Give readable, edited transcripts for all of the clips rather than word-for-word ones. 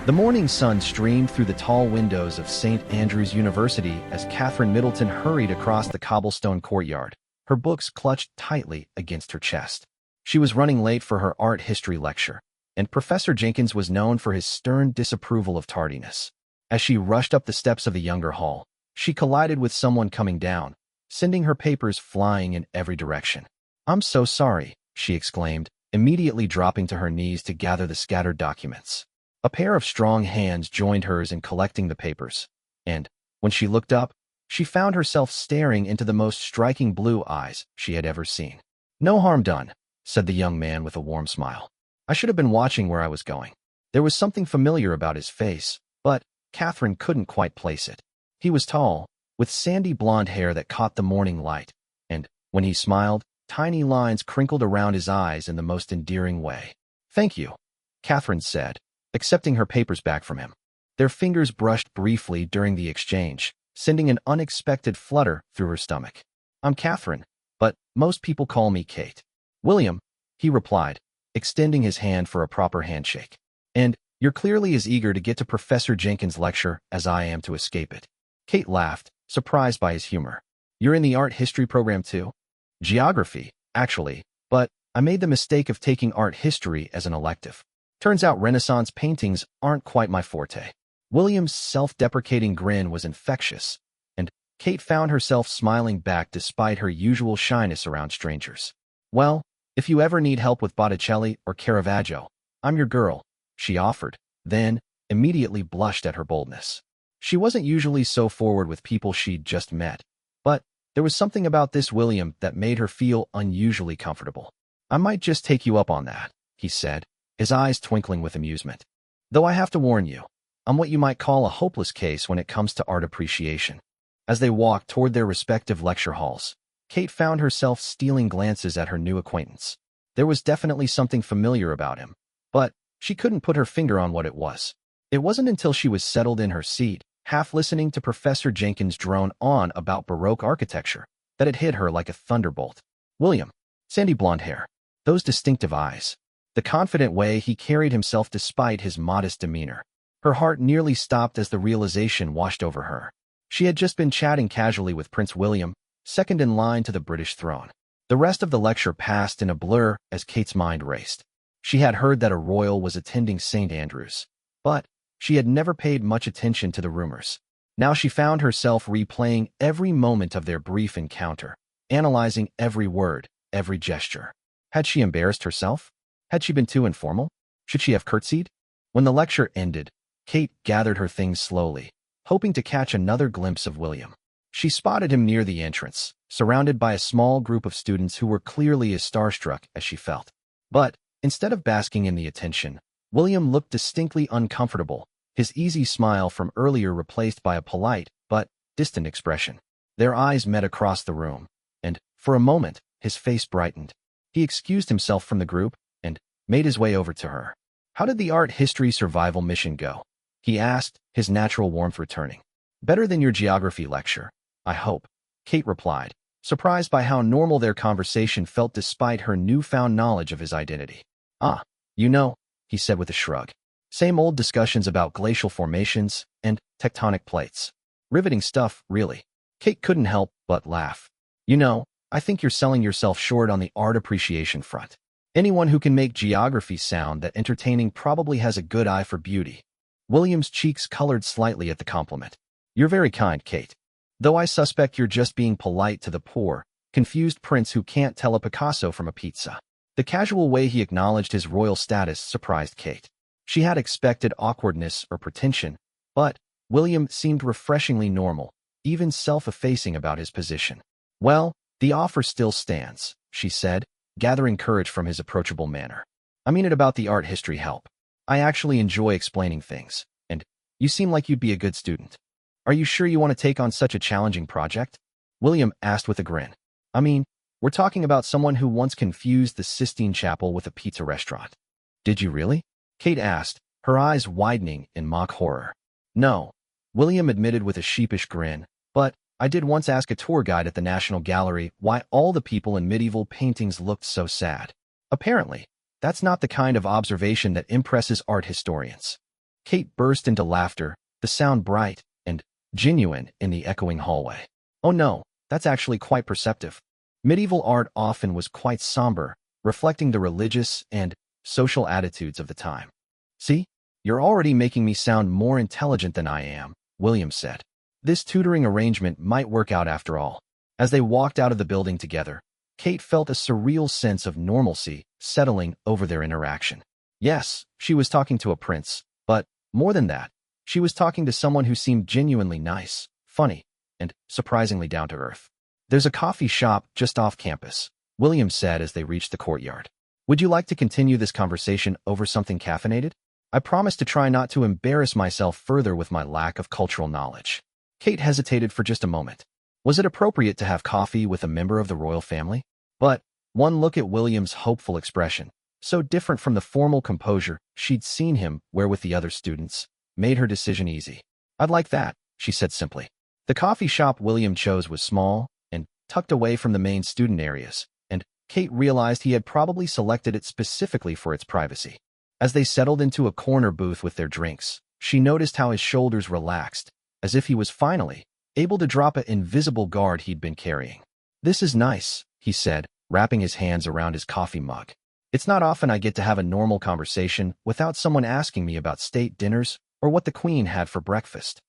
The morning sun streamed through the tall windows of St. Andrews University as Catherine Middleton hurried across the cobblestone courtyard, her books clutched tightly against her chest. She was running late for her art history lecture, and Professor Jenkins was known for his stern disapproval of tardiness. As she rushed up the steps of the younger hall, she collided with someone coming down, sending her papers flying in every direction. "I'm so sorry," she exclaimed, immediately dropping to her knees to gather the scattered documents. A pair of strong hands joined hers in collecting the papers, and, when she looked up, she found herself staring into the most striking blue eyes she had ever seen. "No harm done," said the young man with a warm smile. "I should have been watching where I was going." There was something familiar about his face, but Catherine couldn't quite place it. He was tall, with sandy blonde hair that caught the morning light, and, when he smiled, tiny lines crinkled around his eyes in the most endearing way. "Thank you," Catherine said, accepting her papers back from him. Their fingers brushed briefly during the exchange, sending an unexpected flutter through her stomach. "I'm Catherine, but most people call me Kate." "William," he replied, extending his hand for a proper handshake. "And you're clearly as eager to get to Professor Jenkins' lecture as I am to escape it." Kate laughed, surprised by his humor. "You're in the art history program too?" "Geography, actually, but I made the mistake of taking art history as an elective. Turns out Renaissance paintings aren't quite my forte." William's self-deprecating grin was infectious, and Kate found herself smiling back despite her usual shyness around strangers. "Well, if you ever need help with Botticelli or Caravaggio, I'm your girl," she offered, then immediately blushed at her boldness. She wasn't usually so forward with people she'd just met, but there was something about this William that made her feel unusually comfortable. "I might just take you up on that," he said, his eyes twinkling with amusement. "Though I have to warn you, I'm what you might call a hopeless case when it comes to art appreciation." As they walked toward their respective lecture halls, Kate found herself stealing glances at her new acquaintance. There was definitely something familiar about him, but she couldn't put her finger on what it was. It wasn't until she was settled in her seat, half listening to Professor Jenkins drone on about Baroque architecture, that it hit her like a thunderbolt. William, sandy blonde hair, those distinctive eyes, the confident way he carried himself despite his modest demeanor. Her heart nearly stopped as the realization washed over her. She had just been chatting casually with Prince William, second in line to the British throne. The rest of the lecture passed in a blur as Kate's mind raced. She had heard that a royal was attending St. Andrews, but she had never paid much attention to the rumors. Now she found herself replaying every moment of their brief encounter, analyzing every word, every gesture. Had she embarrassed herself? Had she been too informal? Should she have curtsied? When the lecture ended, Kate gathered her things slowly, hoping to catch another glimpse of William. She spotted him near the entrance, surrounded by a small group of students who were clearly as starstruck as she felt. But instead of basking in the attention, William looked distinctly uncomfortable, his easy smile from earlier replaced by a polite but distant expression. Their eyes met across the room, and, for a moment, his face brightened. He excused himself from the group and made his way over to her. "How did the art history survival mission go?" he asked, his natural warmth returning. "Better than your geography lecture, I hope," Kate replied, surprised by how normal their conversation felt despite her newfound knowledge of his identity. "Ah, you know," he said with a shrug. "Same old discussions about glacial formations and tectonic plates. Riveting stuff, really." Kate couldn't help but laugh. "You know, I think you're selling yourself short on the art appreciation front. Anyone who can make geography sound that entertaining probably has a good eye for beauty." William's cheeks colored slightly at the compliment. "You're very kind, Kate. Though I suspect you're just being polite to the poor, confused prince who can't tell a Picasso from a pizza." The casual way he acknowledged his royal status surprised Kate. She had expected awkwardness or pretension, but William seemed refreshingly normal, even self-effacing about his position. "Well, the offer still stands," she said, gathering courage from his approachable manner. "I mean it about the art history help. I actually enjoy explaining things, and you seem like you'd be a good student. Are you sure you want to take on such a challenging project?" William asked with a grin. "I mean, we're talking about someone who once confused the Sistine Chapel with a pizza restaurant." "Did you really?" Kate asked, her eyes widening in mock horror. "No," William admitted with a sheepish grin, "but I did once ask a tour guide at the National Gallery why all the people in medieval paintings looked so sad. Apparently, that's not the kind of observation that impresses art historians." Kate burst into laughter, the sound bright and genuine in the echoing hallway. Oh no, that's actually quite perceptive. Medieval art often was quite somber, reflecting the religious and social attitudes of the time. See, you're already making me sound more intelligent than I am, William said. This tutoring arrangement might work out after all. As they walked out of the building together, Kate felt a surreal sense of normalcy settling over their interaction. Yes, she was talking to a prince, but more than that, she was talking to someone who seemed genuinely nice, funny, and surprisingly down to earth. There's a coffee shop just off campus, William said as they reached the courtyard. Would you like to continue this conversation over something caffeinated? I promise to try not to embarrass myself further with my lack of cultural knowledge. Kate hesitated for just a moment. Was it appropriate to have coffee with a member of the royal family? But one look at William's hopeful expression, so different from the formal composure she'd seen him wear with the other students, made her decision easy. I'd like that, she said simply. The coffee shop William chose was small and tucked away from the main student areas, and Kate realized he had probably selected it specifically for its privacy. As they settled into a corner booth with their drinks, she noticed how his shoulders relaxed, as if he was finally able to drop an invisible guard he'd been carrying. This is nice, he said, wrapping his hands around his coffee mug. It's not often I get to have a normal conversation without someone asking me about state dinners or what the Queen had for breakfast.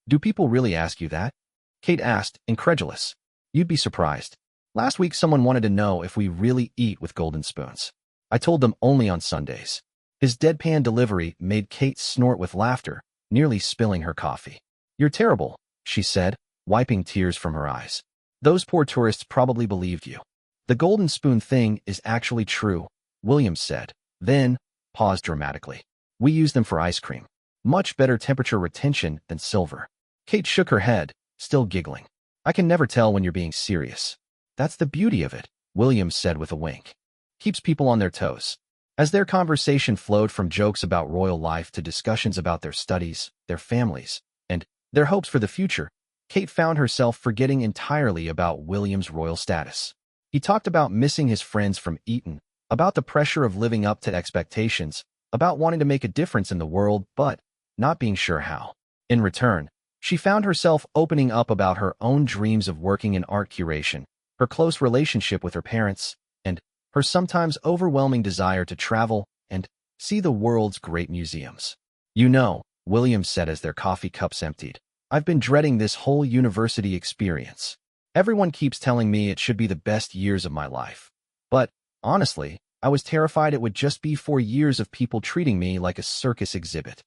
Do people really ask you that? Kate asked, incredulous. You'd be surprised. Last week someone wanted to know if we really eat with golden spoons. I told them only on Sundays. His deadpan delivery made Kate snort with laughter, nearly spilling her coffee. You're terrible, she said, wiping tears from her eyes. Those poor tourists probably believed you. The golden spoon thing is actually true, William said, then paused dramatically. We use them for ice cream. Much better temperature retention than silver. Kate shook her head, still giggling. I can never tell when you're being serious. That's the beauty of it, William said with a wink. Keeps people on their toes. As their conversation flowed from jokes about royal life to discussions about their studies, their families, and their hopes for the future, Kate found herself forgetting entirely about William's royal status. He talked about missing his friends from Eton, about the pressure of living up to expectations, about wanting to make a difference in the world, but not being sure how. In return, she found herself opening up about her own dreams of working in art curation, her close relationship with her parents, and her sometimes overwhelming desire to travel and see the world's great museums. You know, William said as their coffee cups emptied, I've been dreading this whole university experience. Everyone keeps telling me it should be the best years of my life. But, honestly, I was terrified it would just be 4 years of people treating me like a circus exhibit.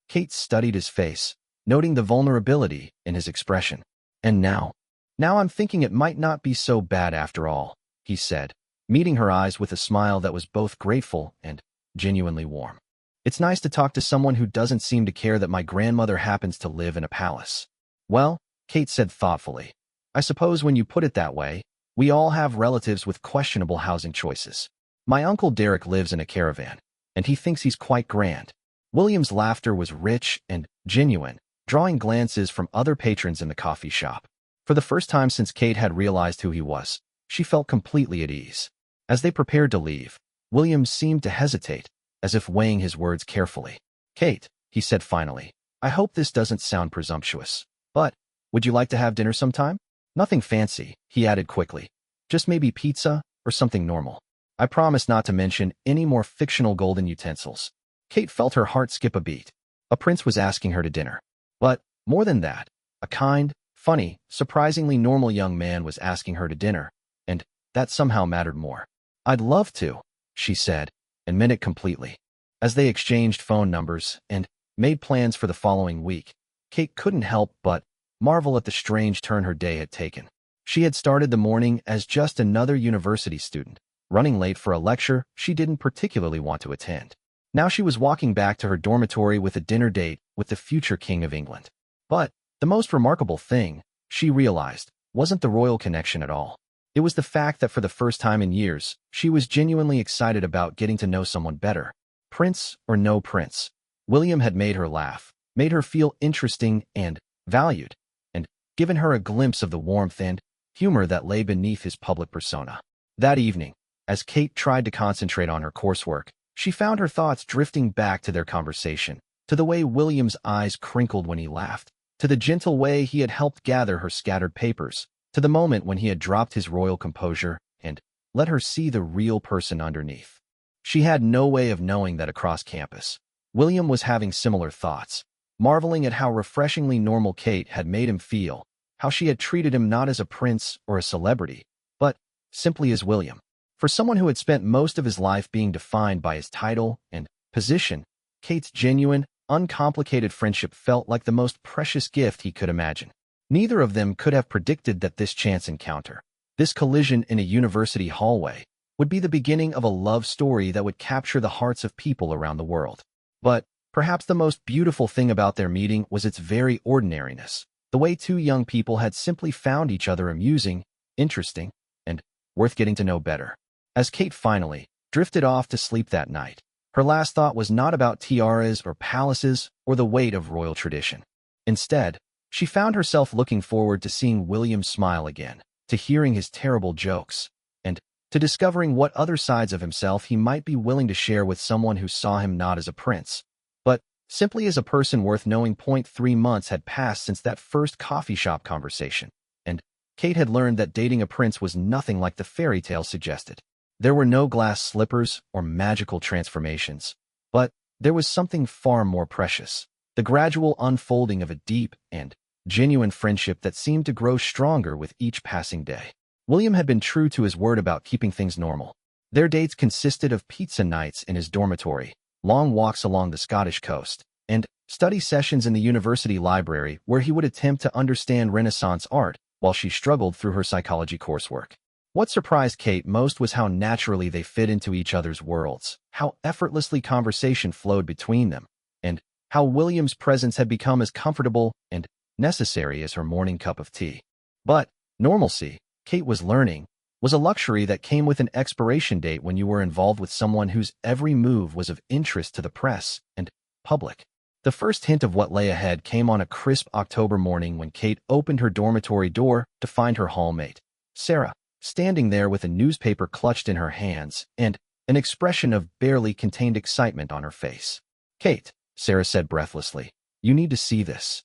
Kate studied his face, noting the vulnerability in his expression. And now I'm thinking it might not be so bad after all, he said, meeting her eyes with a smile that was both grateful and genuinely warm. It's nice to talk to someone who doesn't seem to care that my grandmother happens to live in a palace. Well, Kate said thoughtfully, I suppose when you put it that way, we all have relatives with questionable housing choices. My Uncle Derek lives in a caravan, and he thinks he's quite grand. William's laughter was rich and genuine, drawing glances from other patrons in the coffee shop. For the first time since Kate had realized who he was, she felt completely at ease. As they prepared to leave, William seemed to hesitate, as if weighing his words carefully. Kate, he said finally, I hope this doesn't sound presumptuous, but would you like to have dinner sometime? Nothing fancy, he added quickly. Just maybe pizza or something normal. I promise not to mention any more fictional golden utensils. Kate felt her heart skip a beat. A prince was asking her to dinner. But, more than that, a kind, funny, surprisingly normal young man was asking her to dinner, and that somehow mattered more. I'd love to, she said, and meant it completely. As they exchanged phone numbers and made plans for the following week, Kate couldn't help but marvel at the strange turn her day had taken. She had started the morning as just another university student, running late for a lecture she didn't particularly want to attend. Now she was walking back to her dormitory with a dinner date with the future King of England. But the most remarkable thing, she realized, wasn't the royal connection at all. It was the fact that for the first time in years, she was genuinely excited about getting to know someone better. Prince or no prince, William had made her laugh, made her feel interesting and valued, and given her a glimpse of the warmth and humor that lay beneath his public persona. That evening, as Kate tried to concentrate on her coursework, she found her thoughts drifting back to their conversation, to the way William's eyes crinkled when he laughed, to the gentle way he had helped gather her scattered papers, to the moment when he had dropped his royal composure and let her see the real person underneath. She had no way of knowing that across campus, William was having similar thoughts, marveling at how refreshingly normal Kate had made him feel, how she had treated him not as a prince or a celebrity, but simply as William. For someone who had spent most of his life being defined by his title and position, Kate's genuine, uncomplicated friendship felt like the most precious gift he could imagine. Neither of them could have predicted that this chance encounter, this collision in a university hallway, would be the beginning of a love story that would capture the hearts of people around the world. But perhaps the most beautiful thing about their meeting was its very ordinariness, the way two young people had simply found each other amusing, interesting, and worth getting to know better. As Kate finally drifted off to sleep that night, her last thought was not about tiaras or palaces or the weight of royal tradition. Instead, she found herself looking forward to seeing William smile again, to hearing his terrible jokes, and to discovering what other sides of himself he might be willing to share with someone who saw him not as a prince, but simply as a person worth knowing. 3 months had passed since that first coffee shop conversation, and Kate had learned that dating a prince was nothing like the fairy tale suggested. There were no glass slippers or magical transformations, but there was something far more precious, the gradual unfolding of a deep and genuine friendship that seemed to grow stronger with each passing day. William had been true to his word about keeping things normal. Their dates consisted of pizza nights in his dormitory, long walks along the Scottish coast, and study sessions in the university library where he would attempt to understand Renaissance art while she struggled through her psychology coursework. What surprised Kate most was how naturally they fit into each other's worlds, how effortlessly conversation flowed between them, and how William's presence had become as comfortable and necessary as her morning cup of tea. But normalcy, Kate was learning, was a luxury that came with an expiration date when you were involved with someone whose every move was of interest to the press and public. The first hint of what lay ahead came on a crisp October morning when Kate opened her dormitory door to find her hallmate, Sarah, standing there with a newspaper clutched in her hands and an expression of barely contained excitement on her face. "Kate," Sarah said breathlessly, "you need to see this."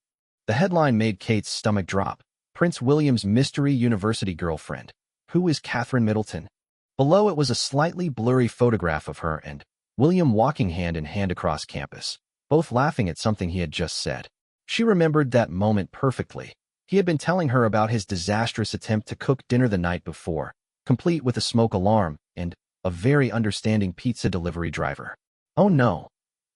The headline made Kate's stomach drop. Prince William's mystery university girlfriend. Who is Catherine Middleton? Below it was a slightly blurry photograph of her and William walking hand in hand across campus, both laughing at something he had just said. She remembered that moment perfectly. He had been telling her about his disastrous attempt to cook dinner the night before, complete with a smoke alarm and a very understanding pizza delivery driver. "Oh no,"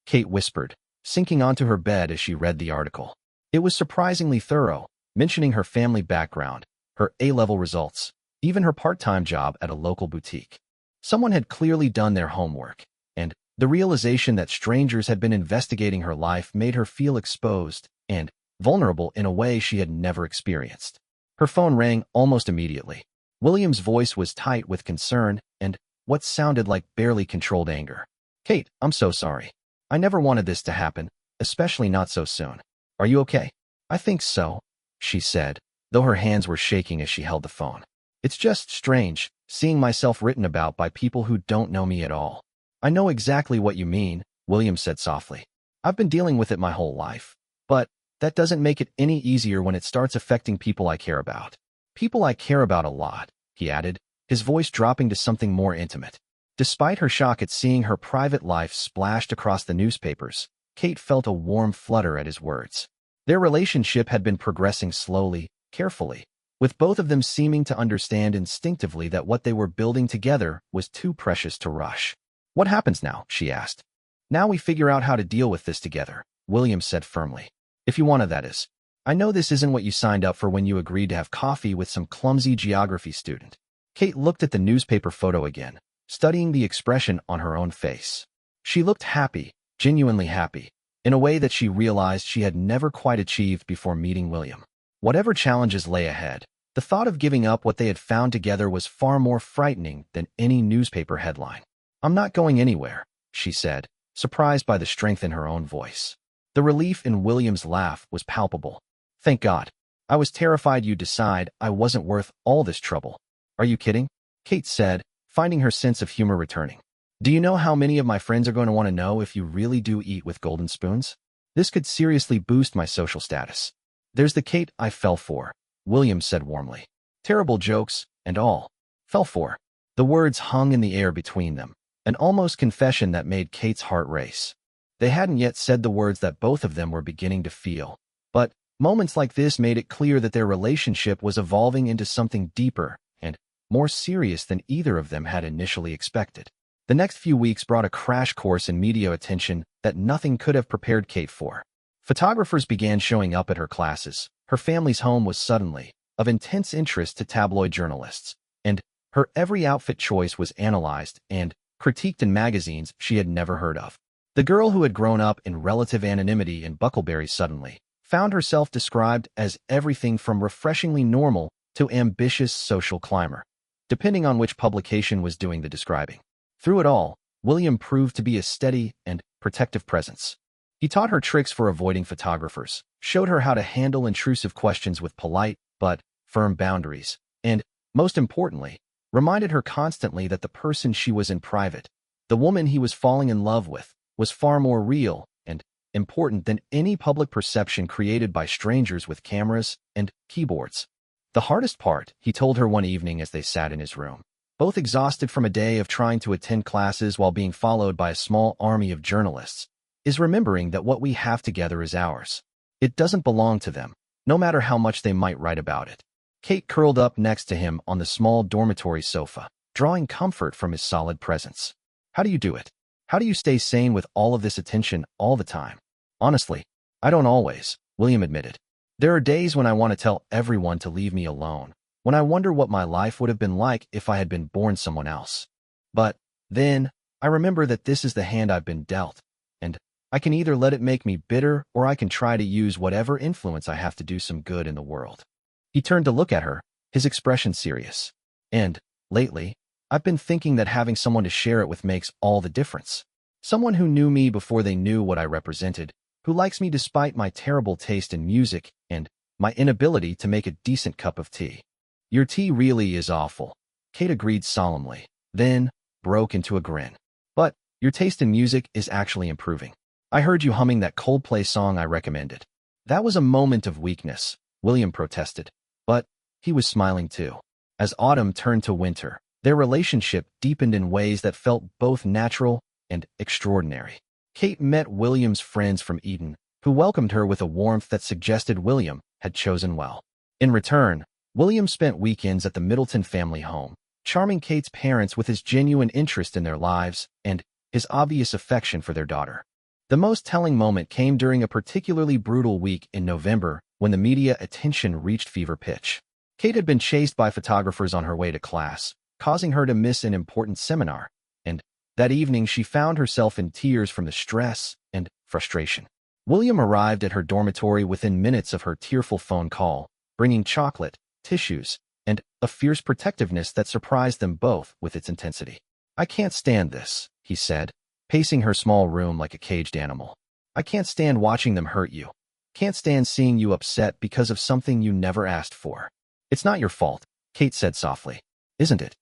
Kate whispered, sinking onto her bed as she read the article. It was surprisingly thorough, mentioning her family background, her A-level results, even her part-time job at a local boutique. Someone had clearly done their homework, and the realization that strangers had been investigating her life made her feel exposed and vulnerable in a way she had never experienced. Her phone rang almost immediately. William's voice was tight with concern and what sounded like barely controlled anger. "Kate, I'm so sorry. I never wanted this to happen, especially not so soon. Are you okay?" "I think so," she said, though her hands were shaking as she held the phone. "It's just strange, seeing myself written about by people who don't know me at all." "I know exactly what you mean," William said softly. "I've been dealing with it my whole life. But that doesn't make it any easier when it starts affecting people I care about." "People I care about a lot," he added, his voice dropping to something more intimate. Despite her shock at seeing her private life splashed across the newspapers, Kate felt a warm flutter at his words. Their relationship had been progressing slowly, carefully, with both of them seeming to understand instinctively that what they were building together was too precious to rush. "What happens now?" she asked. "Now we figure out how to deal with this together," William said firmly. "If you want to, that is. I know this isn't what you signed up for when you agreed to have coffee with some clumsy geography student." Kate looked at the newspaper photo again, studying the expression on her own face. She looked happy, genuinely happy, in a way that she realized she had never quite achieved before meeting William. Whatever challenges lay ahead, the thought of giving up what they had found together was far more frightening than any newspaper headline. "I'm not going anywhere," she said, surprised by the strength in her own voice. The relief in William's laugh was palpable. "Thank God. I was terrified you'd decide I wasn't worth all this trouble." "Are you kidding?" Kate said, finding her sense of humor returning. "Do you know how many of my friends are going to want to know if you really do eat with golden spoons?" This could seriously boost my social status. There's the Kate I fell for, William said warmly. Terrible jokes, and all. Fell for. The words hung in the air between them, an almost confession that made Kate's heart race. They hadn't yet said the words that both of them were beginning to feel, but moments like this made it clear that their relationship was evolving into something deeper and more serious than either of them had initially expected. The next few weeks brought a crash course in media attention that nothing could have prepared Kate for. Photographers began showing up at her classes. Her family's home was suddenly of intense interest to tabloid journalists, and her every outfit choice was analyzed and critiqued in magazines she had never heard of. The girl who had grown up in relative anonymity in Bucklebury suddenly found herself described as everything from refreshingly normal to ambitious social climber, depending on which publication was doing the describing. Through it all, William proved to be a steady and protective presence. He taught her tricks for avoiding photographers, showed her how to handle intrusive questions with polite but firm boundaries, and, most importantly, reminded her constantly that the person she was in private, the woman he was falling in love with, was far more real and important than any public perception created by strangers with cameras and keyboards. The hardest part, he told her one evening as they sat in his room, both exhausted from a day of trying to attend classes while being followed by a small army of journalists, is remembering that what we have together is ours. It doesn't belong to them, no matter how much they might write about it. Kate curled up next to him on the small dormitory sofa, drawing comfort from his solid presence. How do you do it? How do you stay sane with all of this attention all the time? Honestly, I don't always, William admitted. There are days when I want to tell everyone to leave me alone, when I wonder what my life would have been like if I had been born someone else. But then, I remember that this is the hand I've been dealt, and I can either let it make me bitter or I can try to use whatever influence I have to do some good in the world. He turned to look at her, his expression serious. And, lately, I've been thinking that having someone to share it with makes all the difference. Someone who knew me before they knew what I represented, who likes me despite my terrible taste in music and my inability to make a decent cup of tea. Your tea really is awful, Kate agreed solemnly, then broke into a grin. But your taste in music is actually improving. I heard you humming that Coldplay song I recommended. That was a moment of weakness, William protested, but he was smiling too. As autumn turned to winter, their relationship deepened in ways that felt both natural and extraordinary. Kate met William's friends from Eden, who welcomed her with a warmth that suggested William had chosen well. In return, William spent weekends at the Middleton family home, charming Kate's parents with his genuine interest in their lives and his obvious affection for their daughter. The most telling moment came during a particularly brutal week in November when the media attention reached fever pitch. Kate had been chased by photographers on her way to class, causing her to miss an important seminar, and that evening she found herself in tears from the stress and frustration. William arrived at her dormitory within minutes of her tearful phone call, bringing chocolate, tissues, and a fierce protectiveness that surprised them both with its intensity. I can't stand this, he said, pacing her small room like a caged animal. I can't stand watching them hurt you. Can't stand seeing you upset because of something you never asked for. It's not your fault, Kate said softly. Isn't it?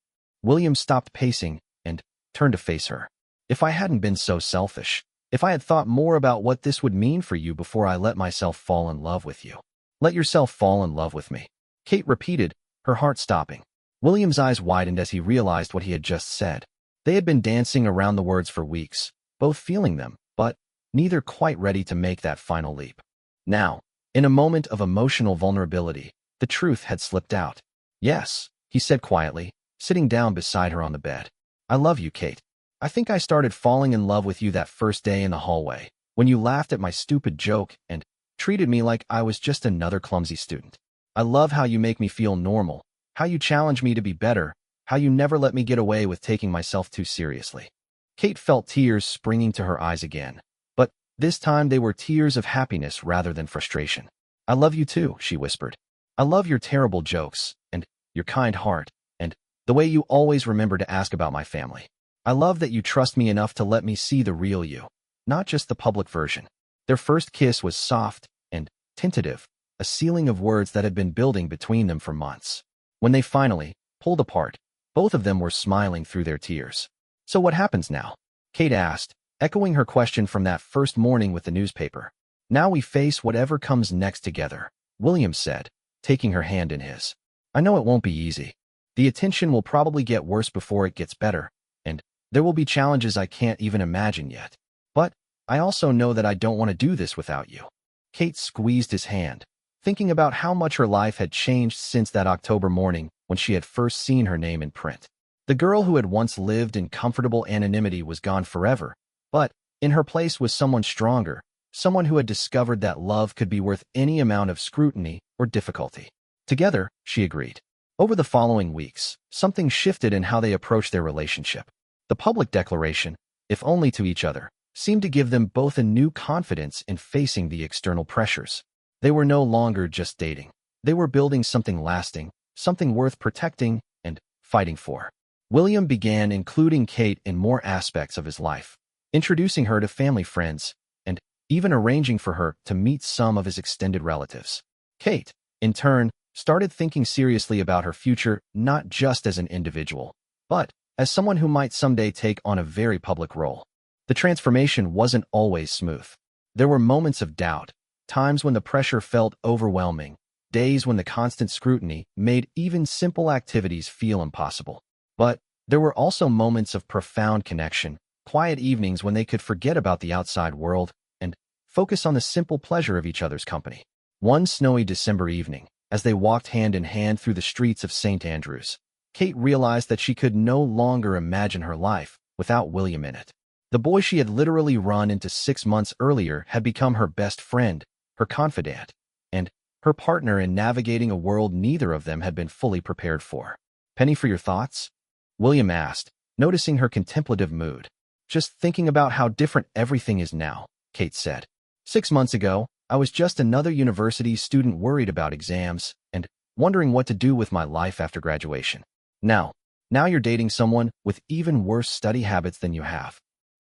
William stopped pacing and turned to face her. If I hadn't been so selfish, if I had thought more about what this would mean for you before I let myself fall in love with you. Let yourself fall in love with me. Kate repeated, her heart stopping. William's eyes widened as he realized what he had just said. They had been dancing around the words for weeks, both feeling them, but neither quite ready to make that final leap. Now, in a moment of emotional vulnerability, the truth had slipped out. Yes, he said quietly, sitting down beside her on the bed. I love you, Kate. I think I started falling in love with you that first day in the hallway, when you laughed at my stupid joke and treated me like I was just another clumsy student. I love how you make me feel normal, how you challenge me to be better, how you never let me get away with taking myself too seriously. Kate felt tears springing to her eyes again, but this time they were tears of happiness rather than frustration. I love you too, she whispered. I love your terrible jokes, and your kind heart, and the way you always remember to ask about my family. I love that you trust me enough to let me see the real you, not just the public version. Their first kiss was soft and tentative, a ceiling of words that had been building between them for months. When they finally pulled apart, both of them were smiling through their tears. So what happens now? Kate asked, echoing her question from that first morning with the newspaper. Now we face whatever comes next together, William said, taking her hand in his. I know it won't be easy. The attention will probably get worse before it gets better, and there will be challenges I can't even imagine yet. But I also know that I don't want to do this without you. Kate squeezed his hand, thinking about how much her life had changed since that October morning when she had first seen her name in print. The girl who had once lived in comfortable anonymity was gone forever, but in her place was someone stronger, someone who had discovered that love could be worth any amount of scrutiny or difficulty. Together, she agreed. Over the following weeks, something shifted in how they approached their relationship. The public declaration, if only to each other, seemed to give them both a new confidence in facing the external pressures. They were no longer just dating. They were building something lasting, something worth protecting and fighting for. William began including Kate in more aspects of his life, introducing her to family friends, and even arranging for her to meet some of his extended relatives. Kate, in turn, started thinking seriously about her future not just as an individual, but as someone who might someday take on a very public role. The transformation wasn't always smooth. There were moments of doubt, times when the pressure felt overwhelming, days when the constant scrutiny made even simple activities feel impossible. But there were also moments of profound connection, quiet evenings when they could forget about the outside world and focus on the simple pleasure of each other's company. One snowy December evening, as they walked hand in hand through the streets of St. Andrews, Kate realized that she could no longer imagine her life without William in it. The boy she had literally run into 6 months earlier had become her best friend, her confidant, and her partner in navigating a world neither of them had been fully prepared for. Penny for your thoughts? William asked, noticing her contemplative mood. Just thinking about how different everything is now, Kate said. 6 months ago, I was just another university student worried about exams and wondering what to do with my life after graduation. Now you're dating someone with even worse study habits than you have.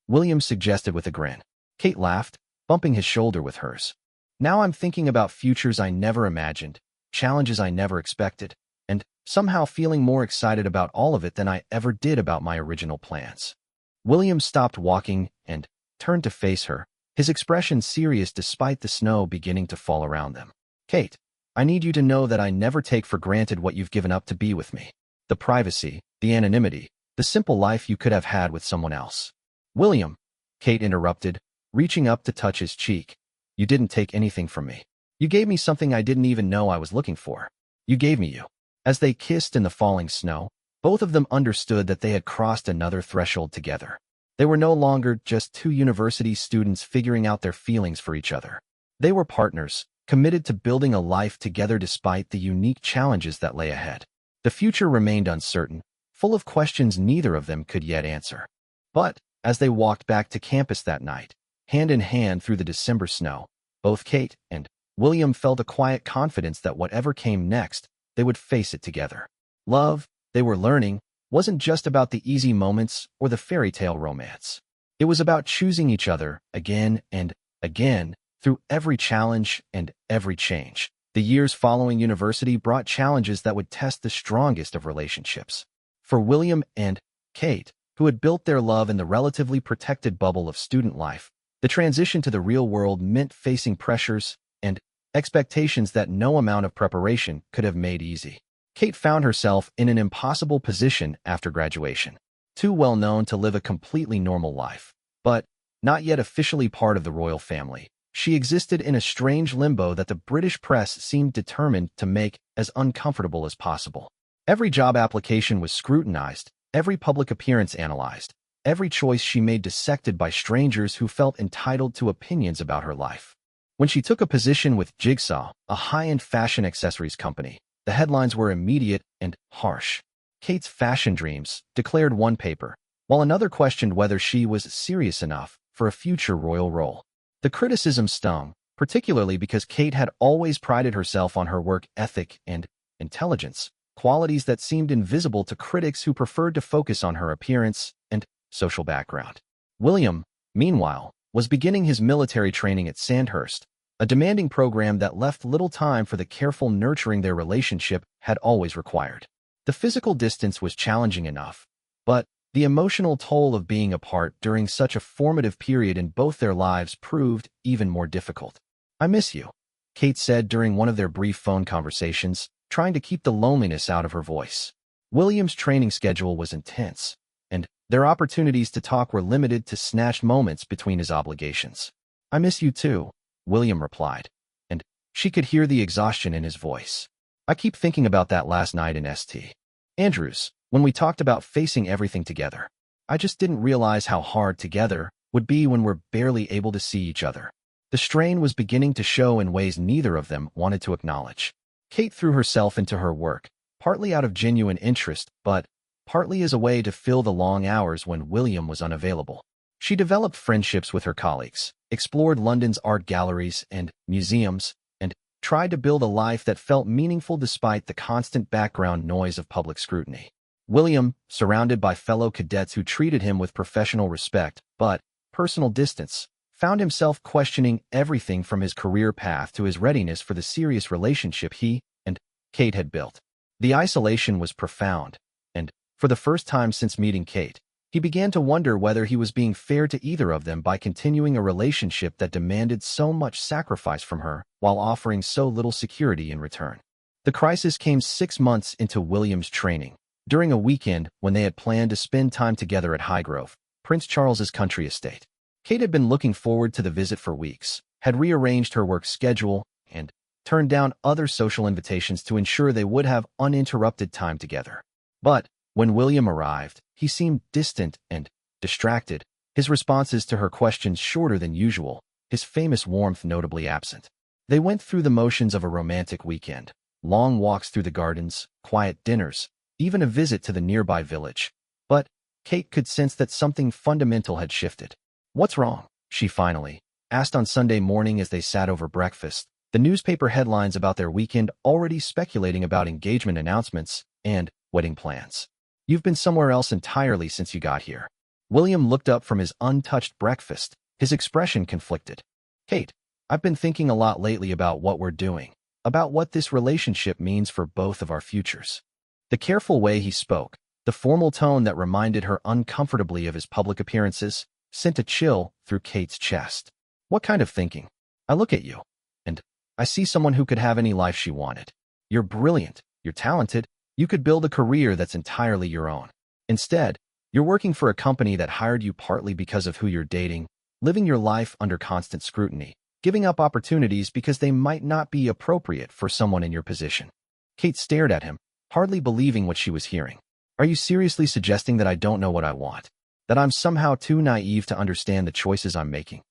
William suggested with a grin. Kate laughed, bumping his shoulder with hers. Now I'm thinking about futures I never imagined, challenges I never expected, and somehow feeling more excited about all of it than I ever did about my original plans. William stopped walking and turned to face her, his expression serious despite the snow beginning to fall around them. Kate, I need you to know that I never take for granted what you've given up to be with me. The privacy, the anonymity, the simple life you could have had with someone else. William, Kate interrupted, reaching up to touch his cheek. You didn't take anything from me. You gave me something I didn't even know I was looking for. You gave me you. As they kissed in the falling snow, both of them understood that they had crossed another threshold together. They were no longer just two university students figuring out their feelings for each other. They were partners, committed to building a life together despite the unique challenges that lay ahead. The future remained uncertain, full of questions neither of them could yet answer. But as they walked back to campus that night, hand in hand through the December snow, both Kate and William felt a quiet confidence that whatever came next, they would face it together. Love, they were learning, wasn't just about the easy moments or the fairy tale romance. It was about choosing each other again and again through every challenge and every change. The years following university brought challenges that would test the strongest of relationships. For William and Kate, who had built their love in the relatively protected bubble of student life, the transition to the real world meant facing pressures and expectations that no amount of preparation could have made easy. Kate found herself in an impossible position after graduation. Too well known to live a completely normal life, but not yet officially part of the royal family. She existed in a strange limbo that the British press seemed determined to make as uncomfortable as possible. Every job application was scrutinized, every public appearance analyzed, every choice she made dissected by strangers who felt entitled to opinions about her life. When she took a position with Jigsaw, a high-end fashion accessories company, the headlines were immediate and harsh. Kate's fashion dreams, declared one paper, while another questioned whether she was serious enough for a future royal role. The criticism stung, particularly because Kate had always prided herself on her work ethic and intelligence, qualities that seemed invisible to critics who preferred to focus on her appearance and social background. William, meanwhile, was beginning his military training at Sandhurst, a demanding program that left little time for the careful nurturing their relationship had always required. The physical distance was challenging enough, but the emotional toll of being apart during such a formative period in both their lives proved even more difficult. I miss you, Kate said during one of their brief phone conversations, trying to keep the loneliness out of her voice. William's training schedule was intense, and their opportunities to talk were limited to snatched moments between his obligations. I miss you too, William replied, and she could hear the exhaustion in his voice. I keep thinking about that last night in St. Andrews, when we talked about facing everything together. I just didn't realize how hard together would be when we're barely able to see each other. The strain was beginning to show in ways neither of them wanted to acknowledge. Kate threw herself into her work, partly out of genuine interest, but partly as a way to fill the long hours when William was unavailable. She developed friendships with her colleagues, explored London's art galleries and museums, and tried to build a life that felt meaningful despite the constant background noise of public scrutiny. William, surrounded by fellow cadets who treated him with professional respect but personal distance, found himself questioning everything from his career path to his readiness for the serious relationship he and Kate had built. The isolation was profound, and for the first time since meeting Kate, he began to wonder whether he was being fair to either of them by continuing a relationship that demanded so much sacrifice from her while offering so little security in return. The crisis came 6 months into William's training, during a weekend when they had planned to spend time together at Highgrove, Prince Charles's country estate. Kate had been looking forward to the visit for weeks, had rearranged her work schedule, and turned down other social invitations to ensure they would have uninterrupted time together. But when William arrived, he seemed distant and distracted, his responses to her questions shorter than usual, his famous warmth notably absent. They went through the motions of a romantic weekend, long walks through the gardens, quiet dinners, even a visit to the nearby village. But Kate could sense that something fundamental had shifted. "What's wrong?" she finally asked on Sunday morning as they sat over breakfast, the newspaper headlines about their weekend already speculating about engagement announcements and wedding plans. "You've been somewhere else entirely since you got here." William looked up from his untouched breakfast, his expression conflicted. "Kate, I've been thinking a lot lately about what we're doing, about what this relationship means for both of our futures." The careful way he spoke, the formal tone that reminded her uncomfortably of his public appearances, sent a chill through Kate's chest. "What kind of thinking?" "I look at you, and I see someone who could have any life she wanted. You're brilliant, you're talented, you could build a career that's entirely your own. Instead, you're working for a company that hired you partly because of who you're dating, living your life under constant scrutiny, giving up opportunities because they might not be appropriate for someone in your position." Kate stared at him, hardly believing what she was hearing. "Are you seriously suggesting that I don't know what I want? That I'm somehow too naive to understand the choices I'm making?"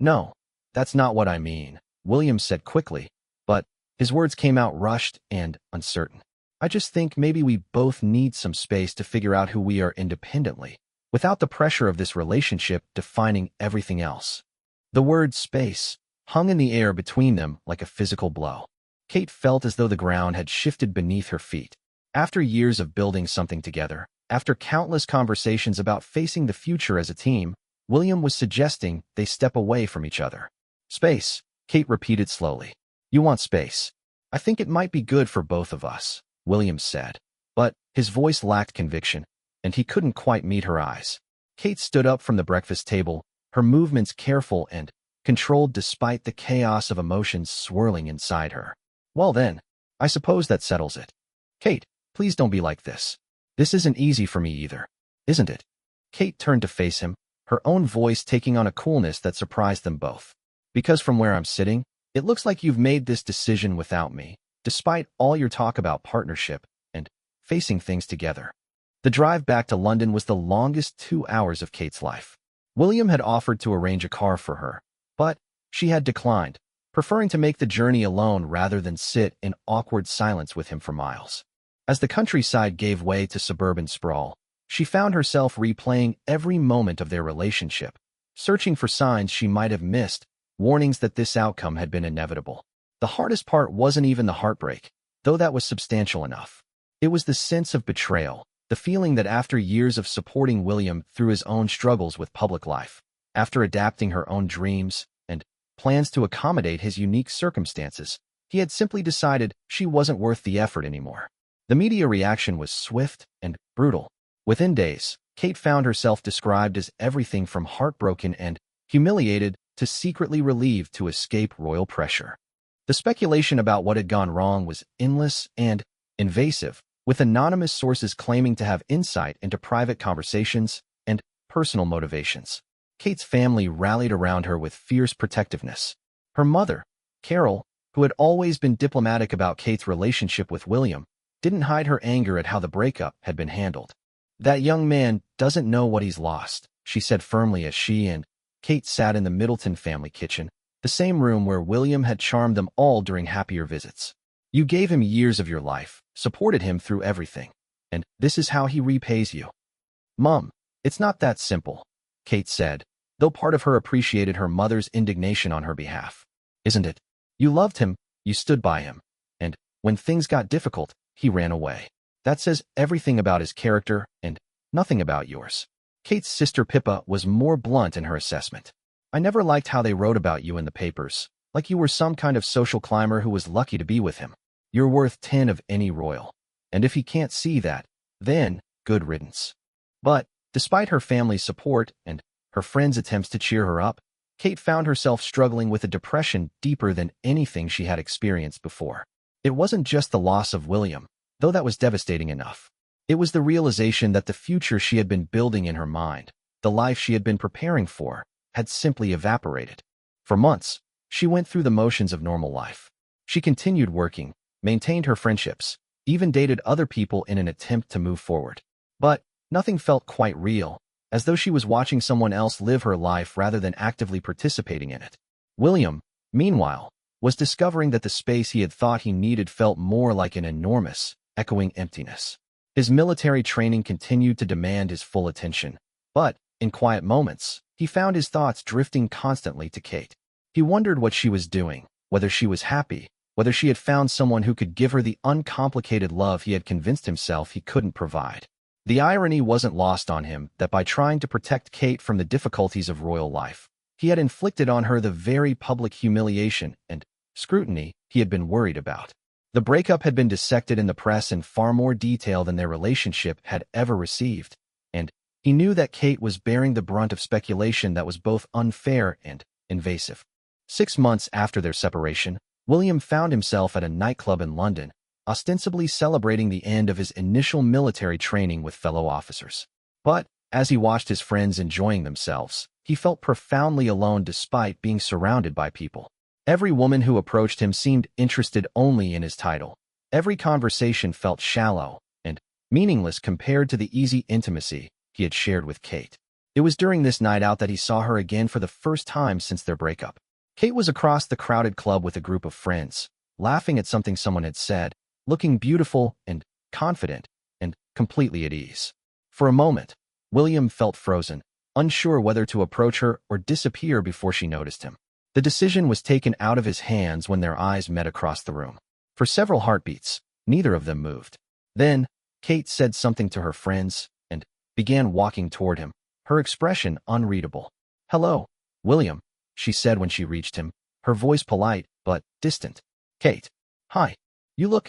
"No, that's not what I mean," William said quickly, but his words came out rushed and uncertain. "I just think maybe we both need some space to figure out who we are independently, without the pressure of this relationship defining everything else." The word space hung in the air between them like a physical blow. Kate felt as though the ground had shifted beneath her feet. After years of building something together, after countless conversations about facing the future as a team, William was suggesting they step away from each other. "Space," Kate repeated slowly. "You want space. I think it might be good for both of us," William said. But his voice lacked conviction, and he couldn't quite meet her eyes. Kate stood up from the breakfast table, her movements careful and controlled despite the chaos of emotions swirling inside her. "Well then, I suppose that settles it." "Kate, please don't be like this. This isn't easy for me either, isn't it?" Kate turned to face him, her own voice taking on a coolness that surprised them both. "Because from where I'm sitting, it looks like you've made this decision without me, despite all your talk about partnership and facing things together." The drive back to London was the longest 2 hours of Kate's life. William had offered to arrange a car for her, but she had declined, preferring to make the journey alone rather than sit in awkward silence with him for miles. As the countryside gave way to suburban sprawl, she found herself replaying every moment of their relationship, searching for signs she might have missed, warnings that this outcome had been inevitable. The hardest part wasn't even the heartbreak, though that was substantial enough. It was the sense of betrayal, the feeling that after years of supporting William through his own struggles with public life, after adapting her own dreams and plans to accommodate his unique circumstances, he had simply decided she wasn't worth the effort anymore. The media reaction was swift and brutal. Within days, Kate found herself described as everything from heartbroken and humiliated to secretly relieved to escape royal pressure. The speculation about what had gone wrong was endless and invasive, with anonymous sources claiming to have insight into private conversations and personal motivations. Kate's family rallied around her with fierce protectiveness. Her mother, Carol, who had always been diplomatic about Kate's relationship with William, didn't hide her anger at how the breakup had been handled. "That young man doesn't know what he's lost," she said firmly as she and Kate sat in the Middleton family kitchen, the same room where William had charmed them all during happier visits. "You gave him years of your life, supported him through everything, and this is how he repays you." "Mum, it's not that simple," Kate said, though part of her appreciated her mother's indignation on her behalf. "Isn't it? You loved him, you stood by him, and when things got difficult, he ran away. That says everything about his character and nothing about yours." Kate's sister Pippa was more blunt in her assessment. "I never liked how they wrote about you in the papers, like you were some kind of social climber who was lucky to be with him. You're worth 10 of any royal. And if he can't see that, then good riddance." But despite her family's support and her friends' attempts to cheer her up, Kate found herself struggling with a depression deeper than anything she had experienced before. It wasn't just the loss of William, though that was devastating enough. It was the realization that the future she had been building in her mind, the life she had been preparing for, had simply evaporated. For months, she went through the motions of normal life. She continued working, maintained her friendships, even dated other people in an attempt to move forward. But nothing felt quite real, as though she was watching someone else live her life rather than actively participating in it. William, meanwhile, was discovering that the space he had thought he needed felt more like an enormous, echoing emptiness. His military training continued to demand his full attention, but, in quiet moments, he found his thoughts drifting constantly to Kate. He wondered what she was doing, whether she was happy, whether she had found someone who could give her the uncomplicated love he had convinced himself he couldn't provide. The irony wasn't lost on him that by trying to protect Kate from the difficulties of royal life, he had inflicted on her the very public humiliation and scrutiny he had been worried about. The breakup had been dissected in the press in far more detail than their relationship had ever received, and he knew that Kate was bearing the brunt of speculation that was both unfair and invasive. 6 months after their separation, William found himself at a nightclub in London, ostensibly celebrating the end of his initial military training with fellow officers. But, as he watched his friends enjoying themselves, he felt profoundly alone despite being surrounded by people. Every woman who approached him seemed interested only in his title. Every conversation felt shallow and meaningless compared to the easy intimacy he had shared with Kate. It was during this night out that he saw her again for the first time since their breakup. Kate was across the crowded club with a group of friends, laughing at something someone had said, looking beautiful and confident and completely at ease. For a moment, William felt frozen, unsure whether to approach her or disappear before she noticed him. The decision was taken out of his hands when their eyes met across the room. For several heartbeats, neither of them moved. Then, Kate said something to her friends and began walking toward him, her expression unreadable. "Hello, William," she said when she reached him, her voice polite but distant. "Kate. Hi. You look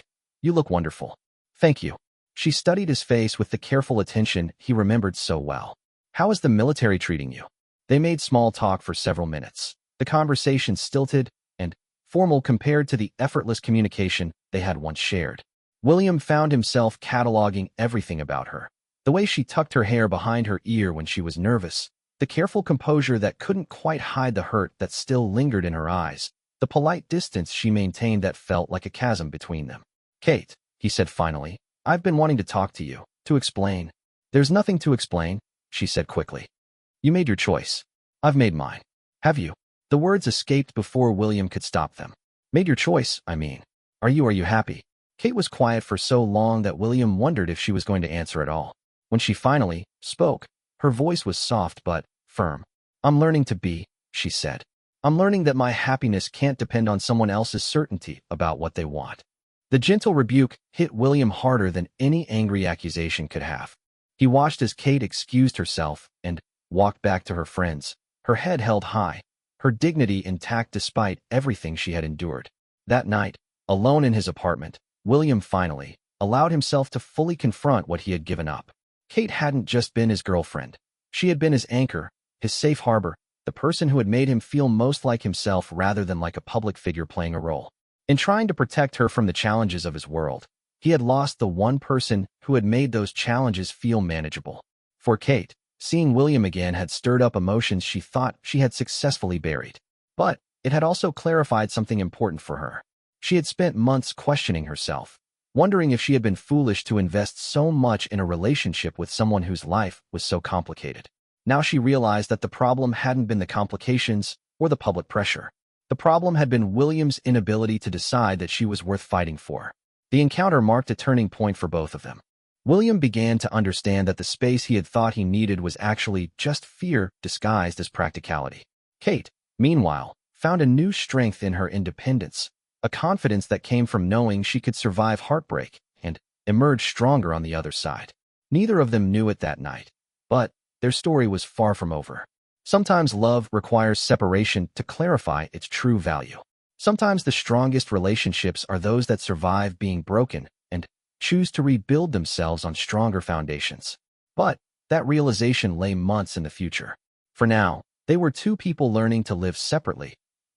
wonderful." "Thank you." She studied his face with the careful attention he remembered so well. "How is the military treating you?" They made small talk for several minutes. The conversation stilted and formal compared to the effortless communication they had once shared. William found himself cataloging everything about her. The way she tucked her hair behind her ear when she was nervous, the careful composure that couldn't quite hide the hurt that still lingered in her eyes, the polite distance she maintained that felt like a chasm between them. "Kate," he said finally, "I've been wanting to talk to you, to explain." "There's nothing to explain," she said quickly. "You made your choice. I've made mine." "Have you?" The words escaped before William could stop them. "Made your choice, I mean. Are you happy?" Kate was quiet for so long that William wondered if she was going to answer at all. When she finally spoke, her voice was soft but firm. "I'm learning to be," she said. "I'm learning that my happiness can't depend on someone else's certainty about what they want." The gentle rebuke hit William harder than any angry accusation could have. He watched as Kate excused herself and walked back to her friends, her head held high, her dignity intact despite everything she had endured. That night, alone in his apartment, William finally allowed himself to fully confront what he had given up. Kate hadn't just been his girlfriend. She had been his anchor, his safe harbor, the the person who had made him feel most like himself rather than like a public figure playing a role. In trying to protect her from the challenges of his world, he had lost the one person who had made those challenges feel manageable. For Kate, seeing William again had stirred up emotions she thought she had successfully buried. But it had also clarified something important for her. She had spent months questioning herself, wondering if she had been foolish to invest so much in a relationship with someone whose life was so complicated. Now she realized that the problem hadn't been the complications or the public pressure. The problem had been William's inability to decide that she was worth fighting for. The encounter marked a turning point for both of them. William began to understand that the space he had thought he needed was actually just fear disguised as practicality. Kate, meanwhile, found a new strength in her independence, a confidence that came from knowing she could survive heartbreak and emerge stronger on the other side. Neither of them knew it that night, but their story was far from over. Sometimes love requires separation to clarify its true value. Sometimes the strongest relationships are those that survive being broken and choose to rebuild themselves on stronger foundations. But that realization lay months in the future. For now, they were two people learning to live separately,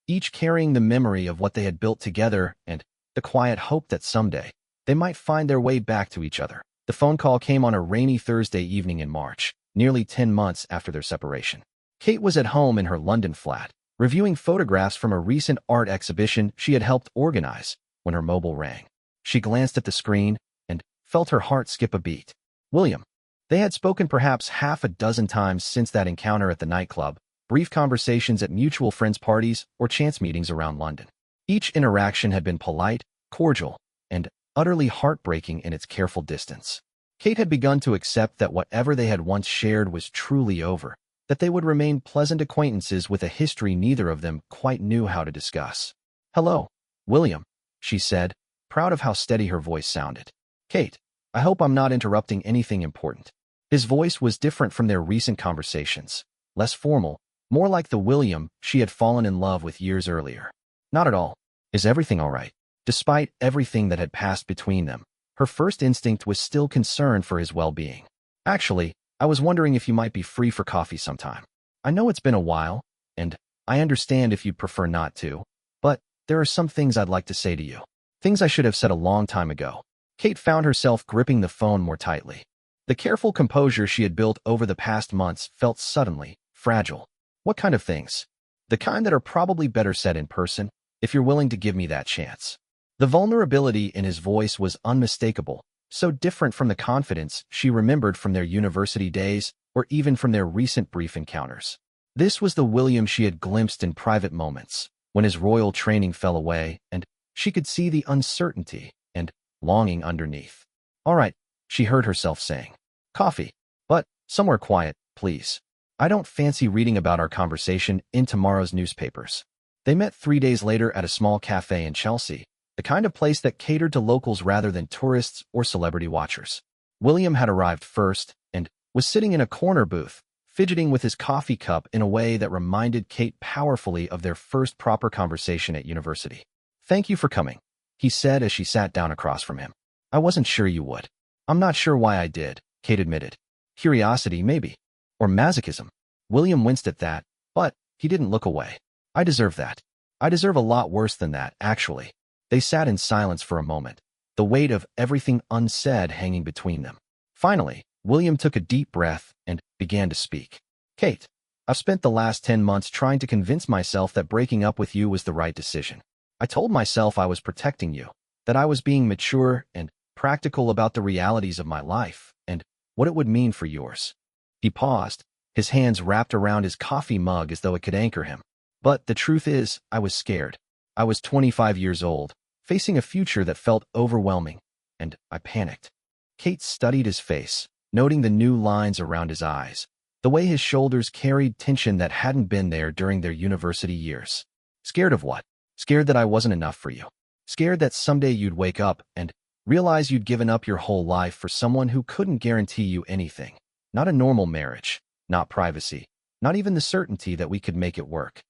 each carrying the memory of what they had built together and the quiet hope that someday they might find their way back to each other. The phone call came on a rainy Thursday evening in March, nearly 10 months after their separation. Kate was at home in her London flat, reviewing photographs from a recent art exhibition she had helped organize, when her mobile rang. She glanced at the screen and felt her heart skip a beat. William. They had spoken perhaps half a dozen times since that encounter at the nightclub, brief conversations at mutual friends' parties or chance meetings around London. Each interaction had been polite, cordial, and utterly heartbreaking in its careful distance. Kate had begun to accept that whatever they had once shared was truly over, that they would remain pleasant acquaintances with a history neither of them quite knew how to discuss. "Hello, William," she said, proud of how steady her voice sounded. "Kate, I hope I'm not interrupting anything important." His voice was different from their recent conversations, less formal, more like the William she had fallen in love with years earlier. "Not at all. Is everything all right?" Despite everything that had passed between them, her first instinct was still concern for his well-being. "Actually, I was wondering if you might be free for coffee sometime. I know it's been a while, and I understand if you'd prefer not to, but there are some things I'd like to say to you. Things I should have said a long time ago." Kate found herself gripping the phone more tightly. The careful composure she had built over the past months felt suddenly fragile. "What kind of things?" "The kind that are probably better said in person, if you're willing to give me that chance." The vulnerability in his voice was unmistakable, so different from the confidence she remembered from their university days or even from their recent brief encounters. This was the William she had glimpsed in private moments, when his royal training fell away and she could see the uncertainty and longing underneath. "All right," she heard herself saying. "Coffee. But somewhere quiet, please. I don't fancy reading about our conversation in tomorrow's newspapers." They met 3 days later at a small cafe in Chelsea, the kind of place that catered to locals rather than tourists or celebrity watchers. William had arrived first and was sitting in a corner booth, fidgeting with his coffee cup in a way that reminded Kate powerfully of their first proper conversation at university. "Thank you for coming," he said as she sat down across from him. "I wasn't sure you would." "I'm not sure why I did," Kate admitted. "Curiosity, maybe. Or masochism." William winced at that, but he didn't look away. "I deserve that. I deserve a lot worse than that, actually." They sat in silence for a moment, the weight of everything unsaid hanging between them. Finally, William took a deep breath and began to speak. "Kate, I've spent the last 10 months trying to convince myself that breaking up with you was the right decision. I told myself I was protecting you, that I was being mature and practical about the realities of my life and what it would mean for yours." He paused, his hands wrapped around his coffee mug as though it could anchor him. "But the truth is, I was scared. I was 25 years old, facing a future that felt overwhelming, and I panicked." Kate studied his face, noting the new lines around his eyes, the way his shoulders carried tension that hadn't been there during their university years. "Scared of what?" "Scared that I wasn't enough for you. Scared that someday you'd wake up and realize you'd given up your whole life for someone who couldn't guarantee you anything. Not a normal marriage, not privacy, not even the certainty that we could make it work."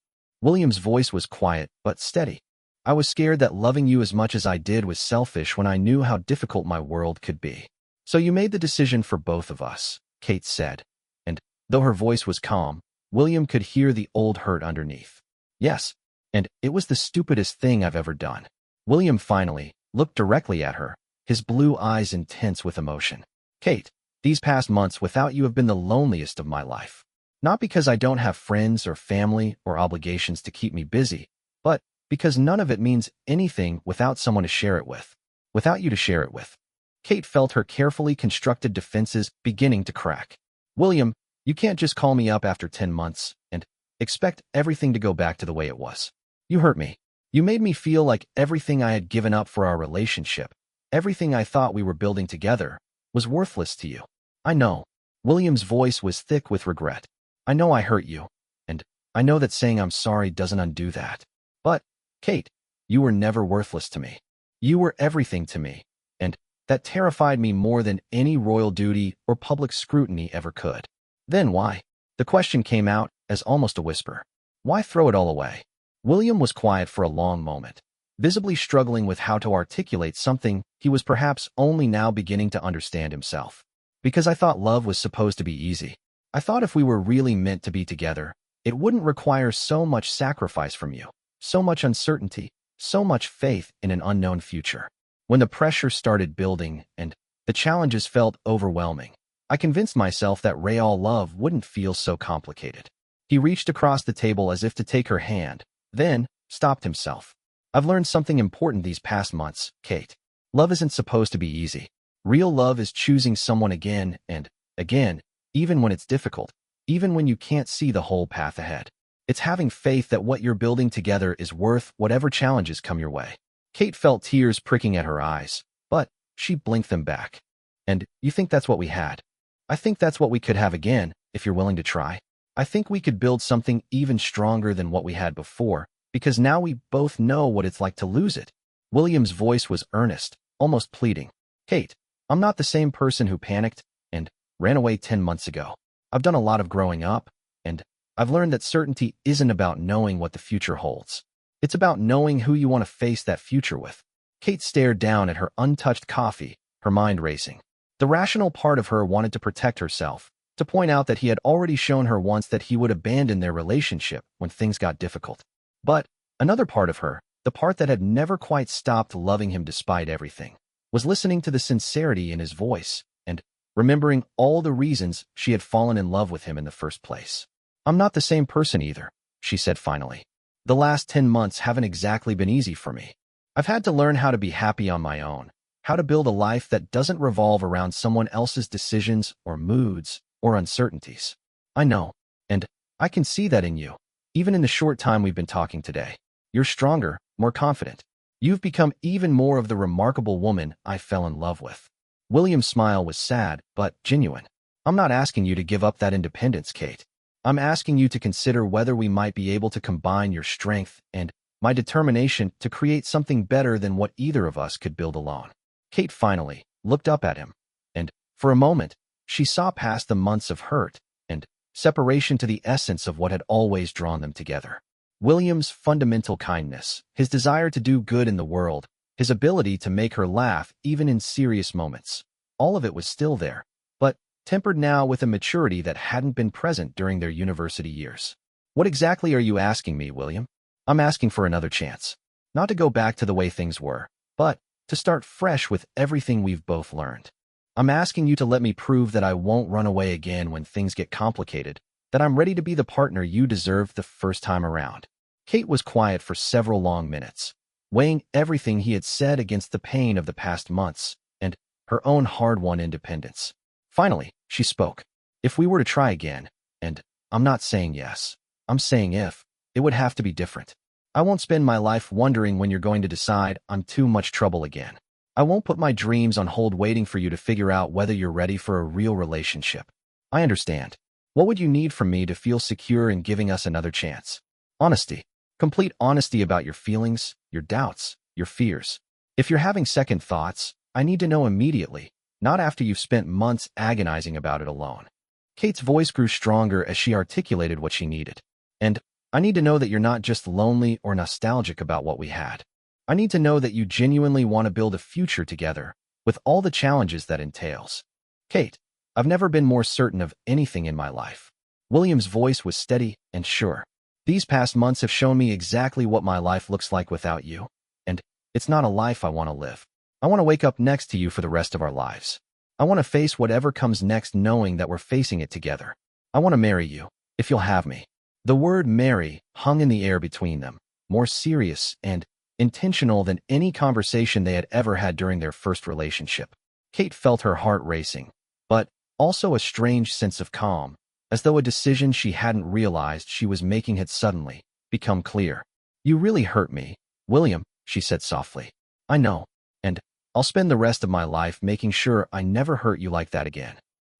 William's voice was quiet but steady. "I was scared that loving you as much as I did was selfish when I knew how difficult my world could be. So you made the decision for both of us," Kate said, and though her voice was calm, William could hear the old hurt underneath. Yes, and it was the stupidest thing I've ever done. William finally looked directly at her, his blue eyes intense with emotion. Kate, these past months without you have been the loneliest of my life. Not because I don't have friends or family or obligations to keep me busy, but because none of it means anything without someone to share it with. Without you to share it with. Kate felt her carefully constructed defenses beginning to crack. William, you can't just call me up after 10 months and expect everything to go back to the way it was. You hurt me. You made me feel like everything I had given up for our relationship, everything I thought we were building together, was worthless to you. I know. William's voice was thick with regret. I know I hurt you, and I know that saying I'm sorry doesn't undo that. But, Kate, you were never worthless to me. You were everything to me, and that terrified me more than any royal duty or public scrutiny ever could. Then why? The question came out as almost a whisper. Why throw it all away? William was quiet for a long moment, visibly struggling with how to articulate something he was perhaps only now beginning to understand himself. Because I thought love was supposed to be easy. I thought if we were really meant to be together, it wouldn't require so much sacrifice from you, so much uncertainty, so much faith in an unknown future. When the pressure started building and the challenges felt overwhelming, I convinced myself that real love wouldn't feel so complicated. He reached across the table as if to take her hand, then stopped himself. I've learned something important these past months, Kate. Love isn't supposed to be easy. Real love is choosing someone again and again, even when it's difficult, even when you can't see the whole path ahead. It's having faith that what you're building together is worth whatever challenges come your way. Kate felt tears pricking at her eyes, but she blinked them back. And you think that's what we had? I think that's what we could have again, if you're willing to try. I think we could build something even stronger than what we had before, because now we both know what it's like to lose it. William's voice was earnest, almost pleading. Kate, I'm not the same person who panicked and ran away 10 months ago. I've done a lot of growing up, and I've learned that certainty isn't about knowing what the future holds. It's about knowing who you want to face that future with. Kate stared down at her untouched coffee, her mind racing. The rational part of her wanted to protect herself, to point out that he had already shown her once that he would abandon their relationship when things got difficult. But another part of her, the part that had never quite stopped loving him despite everything, was listening to the sincerity in his voice and remembering all the reasons she had fallen in love with him in the first place. I'm not the same person either, she said finally. The last 10 months haven't exactly been easy for me. I've had to learn how to be happy on my own, how to build a life that doesn't revolve around someone else's decisions or moods or uncertainties. I know, and I can see that in you, even in the short time we've been talking today. You're stronger, more confident. You've become even more of the remarkable woman I fell in love with. William's smile was sad, but genuine. I'm not asking you to give up that independence, Kate. I'm asking you to consider whether we might be able to combine your strength and my determination to create something better than what either of us could build alone. Kate finally looked up at him, and for a moment, she saw past the months of hurt and separation to the essence of what had always drawn them together. William's fundamental kindness, his desire to do good in the world, his ability to make her laugh even in serious moments. All of it was still there, but tempered now with a maturity that hadn't been present during their university years. What exactly are you asking me, William? I'm asking for another chance. Not to go back to the way things were, but to start fresh with everything we've both learned. I'm asking you to let me prove that I won't run away again when things get complicated, that I'm ready to be the partner you deserved the first time around. Kate was quiet for several long minutes, weighing everything he had said against the pain of the past months and her own hard-won independence. Finally, she spoke. If we were to try again, and I'm not saying yes, I'm saying if, it would have to be different. I won't spend my life wondering when you're going to decide I'm too much trouble again. I won't put my dreams on hold waiting for you to figure out whether you're ready for a real relationship. I understand. What would you need from me to feel secure in giving us another chance? Honesty. Complete honesty about your feelings, your doubts, your fears. If you're having second thoughts, I need to know immediately, not after you've spent months agonizing about it alone. Kate's voice grew stronger as she articulated what she needed. And I need to know that you're not just lonely or nostalgic about what we had. I need to know that you genuinely want to build a future together, with all the challenges that entails. Kate, I've never been more certain of anything in my life. William's voice was steady and sure. These past months have shown me exactly what my life looks like without you, and it's not a life I want to live. I want to wake up next to you for the rest of our lives. I want to face whatever comes next knowing that we're facing it together. I want to marry you, if you'll have me. The word marry hung in the air between them, more serious and intentional than any conversation they had ever had during their first relationship. Kate felt her heart racing, but also a strange sense of calm, as though a decision she hadn't realized she was making had suddenly become clear. You really hurt me, William, she said softly. I know, and I'll spend the rest of my life making sure I never hurt you like that again.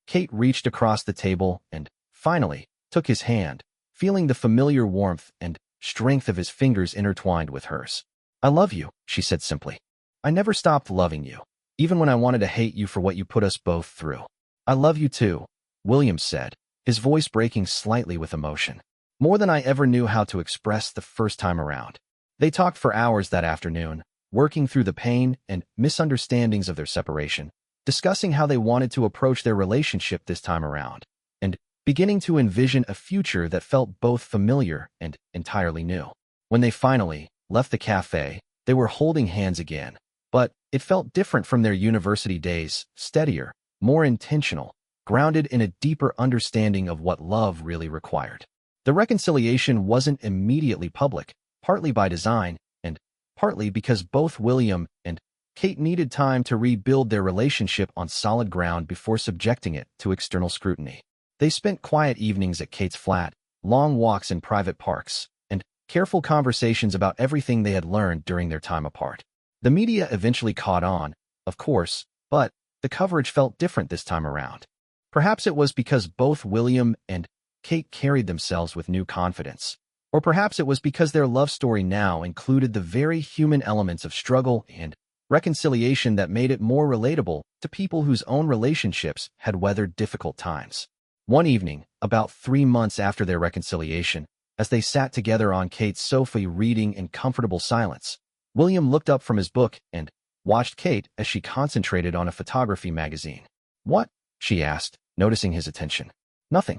Kate reached across the table and, finally, took his hand, feeling the familiar warmth and strength of his fingers intertwined with hers. I love you, she said simply. I never stopped loving you, even when I wanted to hate you for what you put us both through. I love you too, William said, his voice breaking slightly with emotion. More than I ever knew how to express the first time around. They talked for hours that afternoon, working through the pain and misunderstandings of their separation, discussing how they wanted to approach their relationship this time around, and beginning to envision a future that felt both familiar and entirely new. When they finally left the cafe, they were holding hands again, but it felt different from their university days, steadier, more intentional, grounded in a deeper understanding of what love really required. The reconciliation wasn't immediately public, partly by design, and partly because both William and Kate needed time to rebuild their relationship on solid ground before subjecting it to external scrutiny. They spent quiet evenings at Kate's flat, long walks in private parks, and careful conversations about everything they had learned during their time apart. The media eventually caught on, of course, but the coverage felt different this time around. Perhaps it was because both William and Kate carried themselves with new confidence. Or perhaps it was because their love story now included the very human elements of struggle and reconciliation that made it more relatable to people whose own relationships had weathered difficult times. One evening, about 3 months after their reconciliation, as they sat together on Kate's sofa reading in comfortable silence, William looked up from his book and watched Kate as she concentrated on a photography magazine. What? She asked, noticing his attention. Nothing.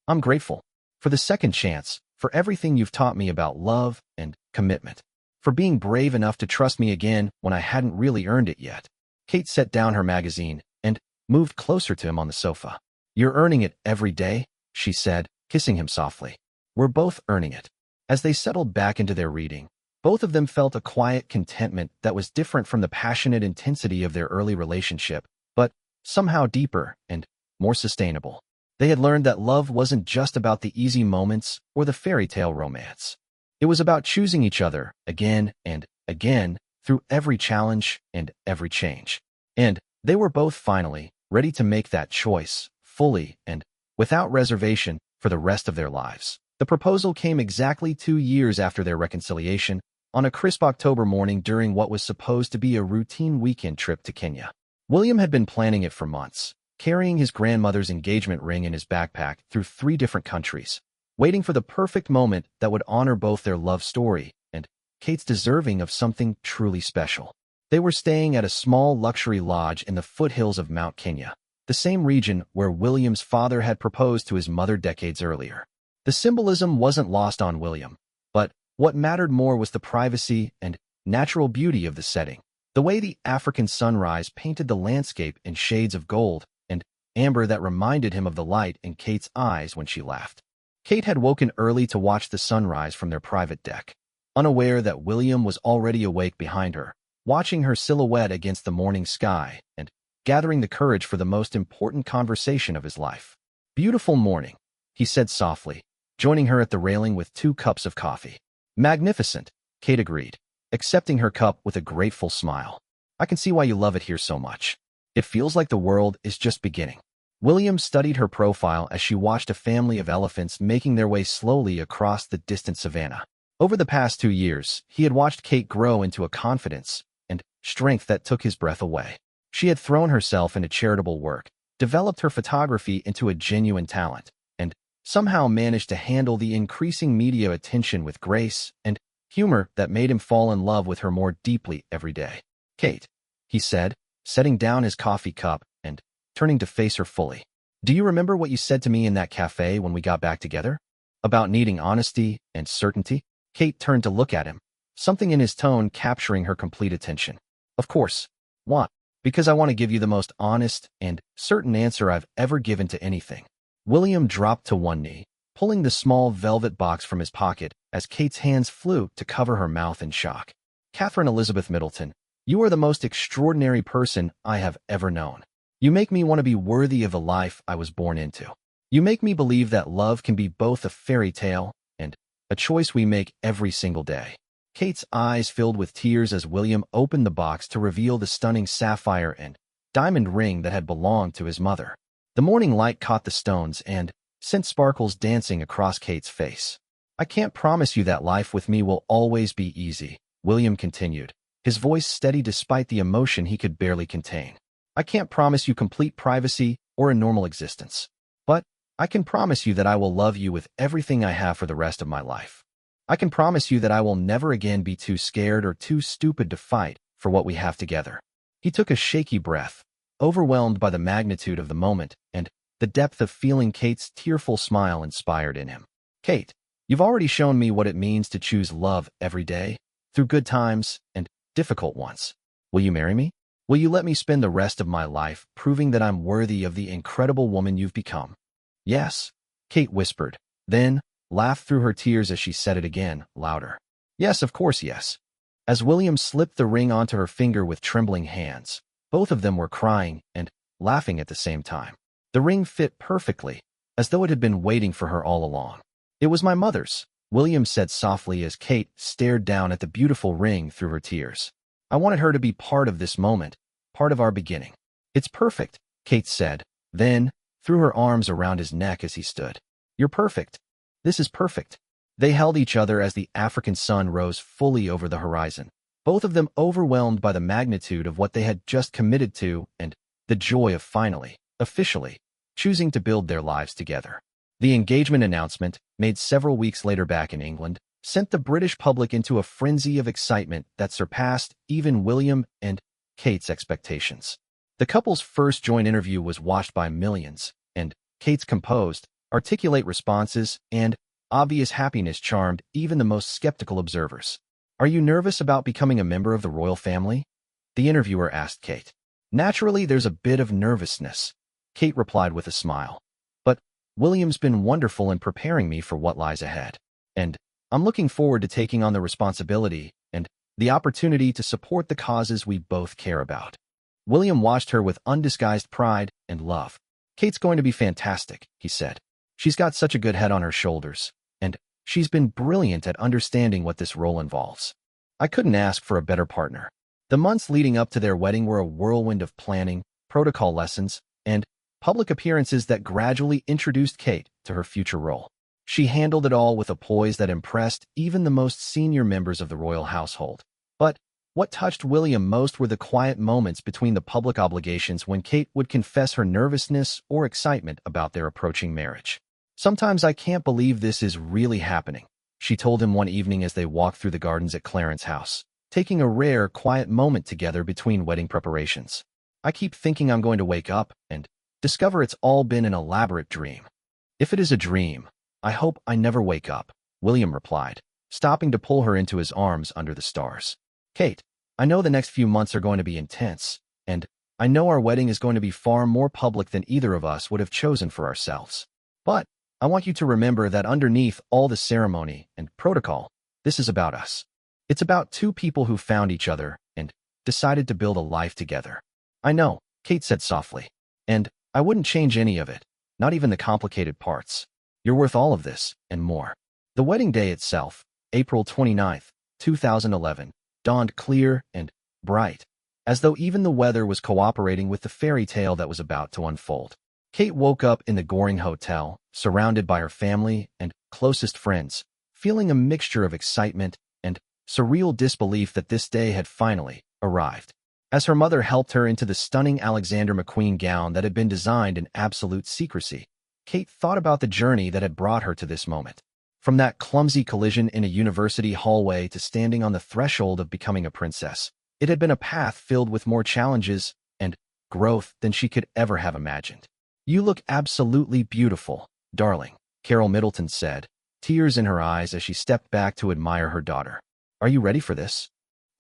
I'm grateful. For the second chance, for everything you've taught me about love and commitment. For being brave enough to trust me again when I hadn't really earned it yet. Kate set down her magazine and moved closer to him on the sofa. You're earning it every day, she said, kissing him softly. We're both earning it. As they settled back into their reading, both of them felt a quiet contentment that was different from the passionate intensity of their early relationship, but somehow deeper and more sustainable. They had learned that love wasn't just about the easy moments or the fairy tale romance. It was about choosing each other again and again through every challenge and every change. And they were both finally ready to make that choice, fully and without reservation, for the rest of their lives. The proposal came exactly 2 years after their reconciliation, on a crisp October morning during what was supposed to be a routine weekend trip to Kenya. William had been planning it for months, carrying his grandmother's engagement ring in his backpack through 3 different countries, waiting for the perfect moment that would honor both their love story and Kate's deserving of something truly special. They were staying at a small luxury lodge in the foothills of Mount Kenya, the same region where William's father had proposed to his mother decades earlier. The symbolism wasn't lost on William, but what mattered more was the privacy and natural beauty of the setting, the way the African sunrise painted the landscape in shades of gold and amber that reminded him of the light in Kate's eyes when she laughed. Kate had woken early to watch the sunrise from their private deck, unaware that William was already awake behind her, watching her silhouette against the morning sky and gathering the courage for the most important conversation of his life. Beautiful morning, he said softly, joining her at the railing with 2 cups of coffee. Magnificent, Kate agreed, accepting her cup with a grateful smile. I can see why you love it here so much. It feels like the world is just beginning. William studied her profile as she watched a family of elephants making their way slowly across the distant savannah. Over the past 2 years, he had watched Kate grow into a confidence and strength that took his breath away. She had thrown herself into charitable work, developed her photography into a genuine talent, and somehow managed to handle the increasing media attention with grace and humor that made him fall in love with her more deeply every day. Kate, he said, setting down his coffee cup and turning to face her fully. Do you remember what you said to me in that cafe when we got back together? About needing honesty and certainty? Kate turned to look at him, something in his tone capturing her complete attention. Of course. Why? Because I want to give you the most honest and certain answer I've ever given to anything. William dropped to one knee, pulling the small velvet box from his pocket as Kate's hands flew to cover her mouth in shock. Catherine Elizabeth Middleton, you are the most extraordinary person I have ever known. You make me want to be worthy of the life I was born into. You make me believe that love can be both a fairy tale and a choice we make every single day. Kate's eyes filled with tears as William opened the box to reveal the stunning sapphire and diamond ring that had belonged to his mother. The morning light caught the stones and sent sparkles dancing across Kate's face. I can't promise you that life with me will always be easy, William continued, his voice steady despite the emotion he could barely contain. I can't promise you complete privacy or a normal existence. But I can promise you that I will love you with everything I have for the rest of my life. I can promise you that I will never again be too scared or too stupid to fight for what we have together. He took a shaky breath, overwhelmed by the magnitude of the moment and the depth of feeling Kate's tearful smile inspired in him. Kate, you've already shown me what it means to choose love every day, through good times and difficult ones. Will you marry me? Will you let me spend the rest of my life proving that I'm worthy of the incredible woman you've become? Yes, Kate whispered, then laughed through her tears as she said it again, louder. Yes, of course, yes. As William slipped the ring onto her finger with trembling hands, both of them were crying and laughing at the same time. The ring fit perfectly, as though it had been waiting for her all along. It was my mother's, William said softly as Kate stared down at the beautiful ring through her tears. I wanted her to be part of this moment, part of our beginning. It's perfect, Kate said, then threw her arms around his neck as he stood. You're perfect. This is perfect. They held each other as the African sun rose fully over the horizon, both of them overwhelmed by the magnitude of what they had just committed to and the joy of finally, officially, choosing to build their lives together. The engagement announcement, made several weeks later back in England, sent the British public into a frenzy of excitement that surpassed even William and Kate's expectations. The couple's first joint interview was watched by millions, and Kate's composed, articulate responses and obvious happiness charmed even the most skeptical observers. Are you nervous about becoming a member of the royal family? The interviewer asked Kate. Naturally, there's a bit of nervousness, Kate replied with a smile. But William's been wonderful in preparing me for what lies ahead. And I'm looking forward to taking on the responsibility and the opportunity to support the causes we both care about. William watched her with undisguised pride and love. Kate's going to be fantastic, he said. She's got such a good head on her shoulders, and she's been brilliant at understanding what this role involves. I couldn't ask for a better partner. The months leading up to their wedding were a whirlwind of planning, protocol lessons, and public appearances that gradually introduced Kate to her future role. She handled it all with a poise that impressed even the most senior members of the royal household. But what touched William most were the quiet moments between the public obligations when Kate would confess her nervousness or excitement about their approaching marriage. Sometimes I can't believe this is really happening, she told him one evening as they walked through the gardens at Clarence House, taking a rare, quiet moment together between wedding preparations. I keep thinking I'm going to wake up and discover it's all been an elaborate dream. If it is a dream, I hope I never wake up, William replied, stopping to pull her into his arms under the stars. Kate, I know the next few months are going to be intense, and I know our wedding is going to be far more public than either of us would have chosen for ourselves. But I want you to remember that underneath all the ceremony and protocol, this is about us. It's about two people who found each other and decided to build a life together. I know, Kate said softly, and I wouldn't change any of it, not even the complicated parts. You're worth all of this, and more. The wedding day itself, April 29th, 2011, dawned clear and bright, as though even the weather was cooperating with the fairy tale that was about to unfold. Kate woke up in the Goring Hotel, surrounded by her family and closest friends, feeling a mixture of excitement and surreal disbelief that this day had finally arrived. As her mother helped her into the stunning Alexander McQueen gown that had been designed in absolute secrecy, Kate thought about the journey that had brought her to this moment. From that clumsy collision in a university hallway to standing on the threshold of becoming a princess, it had been a path filled with more challenges and growth than she could ever have imagined. "You look absolutely beautiful, darling," Carol Middleton said, tears in her eyes as she stepped back to admire her daughter. "Are you ready for this?"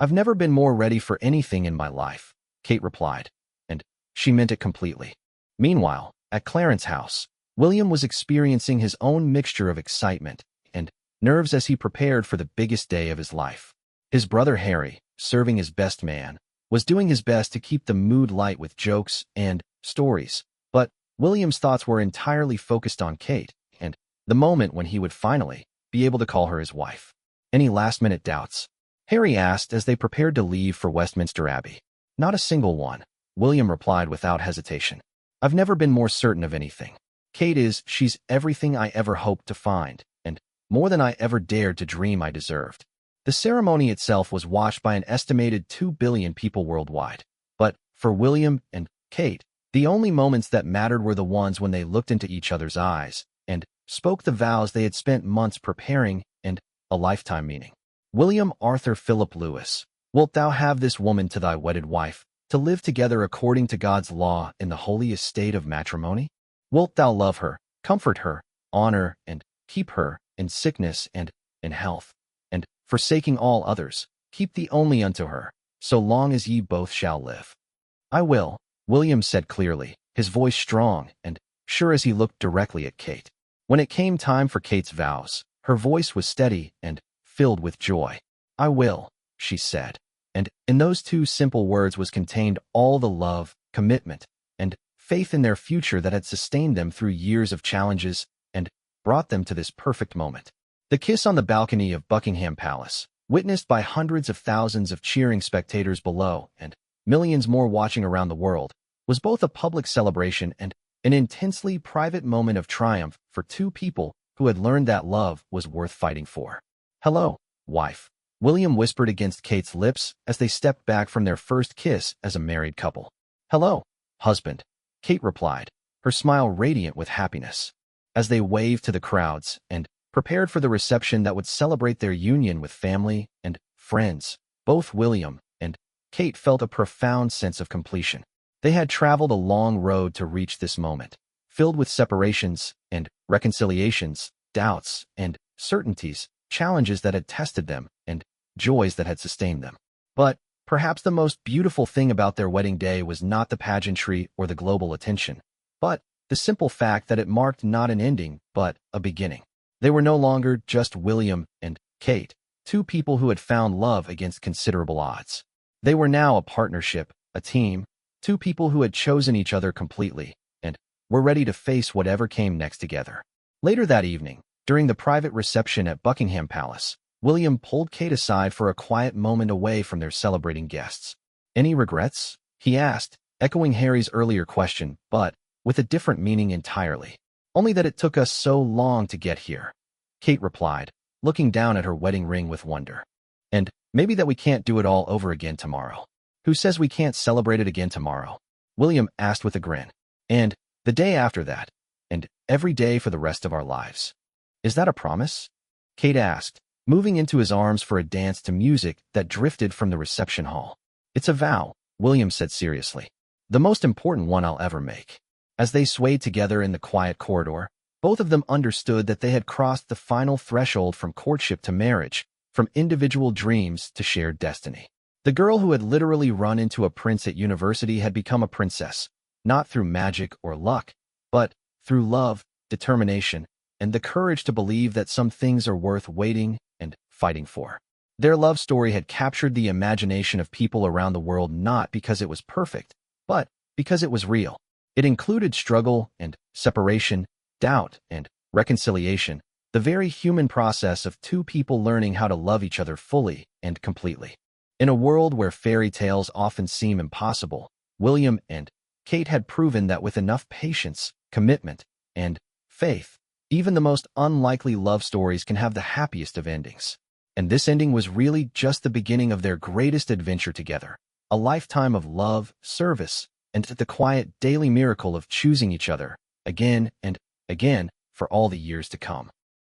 "I've never been more ready for anything in my life," Kate replied, and she meant it completely. Meanwhile, at Clarence House, William was experiencing his own mixture of excitement and nerves as he prepared for the biggest day of his life. His brother Harry, serving as best man, was doing his best to keep the mood light with jokes and stories, but William's thoughts were entirely focused on Kate and the moment when he would finally be able to call her his wife. "Any last-minute doubts?" Harry asked as they prepared to leave for Westminster Abbey. "Not a single one," William replied without hesitation. "I've never been more certain of anything. She's everything I ever hoped to find, and more than I ever dared to dream I deserved." The ceremony itself was watched by an estimated 2 billion people worldwide. But for William and Kate, the only moments that mattered were the ones when they looked into each other's eyes and spoke the vows they had spent months preparing and a lifetime meaning. "William Arthur Philip Lewis, wilt thou have this woman to thy wedded wife, to live together according to God's law in the holy estate of matrimony? Wilt thou love her, comfort her, honor and keep her in sickness and in health, and, forsaking all others, keep thee only unto her, so long as ye both shall live?" "I will," William said clearly, his voice strong and sure as he looked directly at Kate. When it came time for Kate's vows, her voice was steady and filled with joy. "I will," she said, and in those two simple words was contained all the love, commitment, and faith in their future that had sustained them through years of challenges and brought them to this perfect moment. The kiss on the balcony of Buckingham Palace, witnessed by hundreds of thousands of cheering spectators below and millions more watching around the world, was both a public celebration and an intensely private moment of triumph for two people who had learned that love was worth fighting for. "Hello, wife," William whispered against Kate's lips as they stepped back from their first kiss as a married couple. "Hello, husband," Kate replied, her smile radiant with happiness. As they waved to the crowds and prepared for the reception that would celebrate their union with family and friends, both William and Kate felt a profound sense of completion. They had traveled a long road to reach this moment, filled with separations and reconciliations, doubts and certainties, challenges that had tested them, and joys that had sustained them. But perhaps the most beautiful thing about their wedding day was not the pageantry or the global attention, but the simple fact that it marked not an ending, but a beginning. They were no longer just William and Kate, two people who had found love against considerable odds. They were now a partnership, a team, two people who had chosen each other completely, and were ready to face whatever came next together. Later that evening, during the private reception at Buckingham Palace, William pulled Kate aside for a quiet moment away from their celebrating guests. "Any regrets?" he asked, echoing Harry's earlier question, but with a different meaning entirely. "Only that it took us so long to get here," Kate replied, looking down at her wedding ring with wonder. "And maybe that we can't do it all over again tomorrow." "Who says we can't celebrate it again tomorrow?" William asked with a grin. "And the day after that, and every day for the rest of our lives." "Is that a promise?" Kate asked, moving into his arms for a dance to music that drifted from the reception hall. "It's a vow," William said seriously. "The most important one I'll ever make." As they swayed together in the quiet corridor, both of them understood that they had crossed the final threshold from courtship to marriage, from individual dreams to shared destiny. The girl who had literally run into a prince at university had become a princess, not through magic or luck, but through love, determination, and the courage to believe that some things are worth waiting and fighting for. Their love story had captured the imagination of people around the world not because it was perfect, but because it was real. It included struggle and separation, doubt and reconciliation, the very human process of two people learning how to love each other fully and completely. In a world where fairy tales often seem impossible, William and Kate had proven that with enough patience, commitment, and faith, even the most unlikely love stories can have the happiest of endings. And this ending was really just the beginning of their greatest adventure together, a lifetime of love, service, and the quiet daily miracle of choosing each other, again and again, for all the years to come.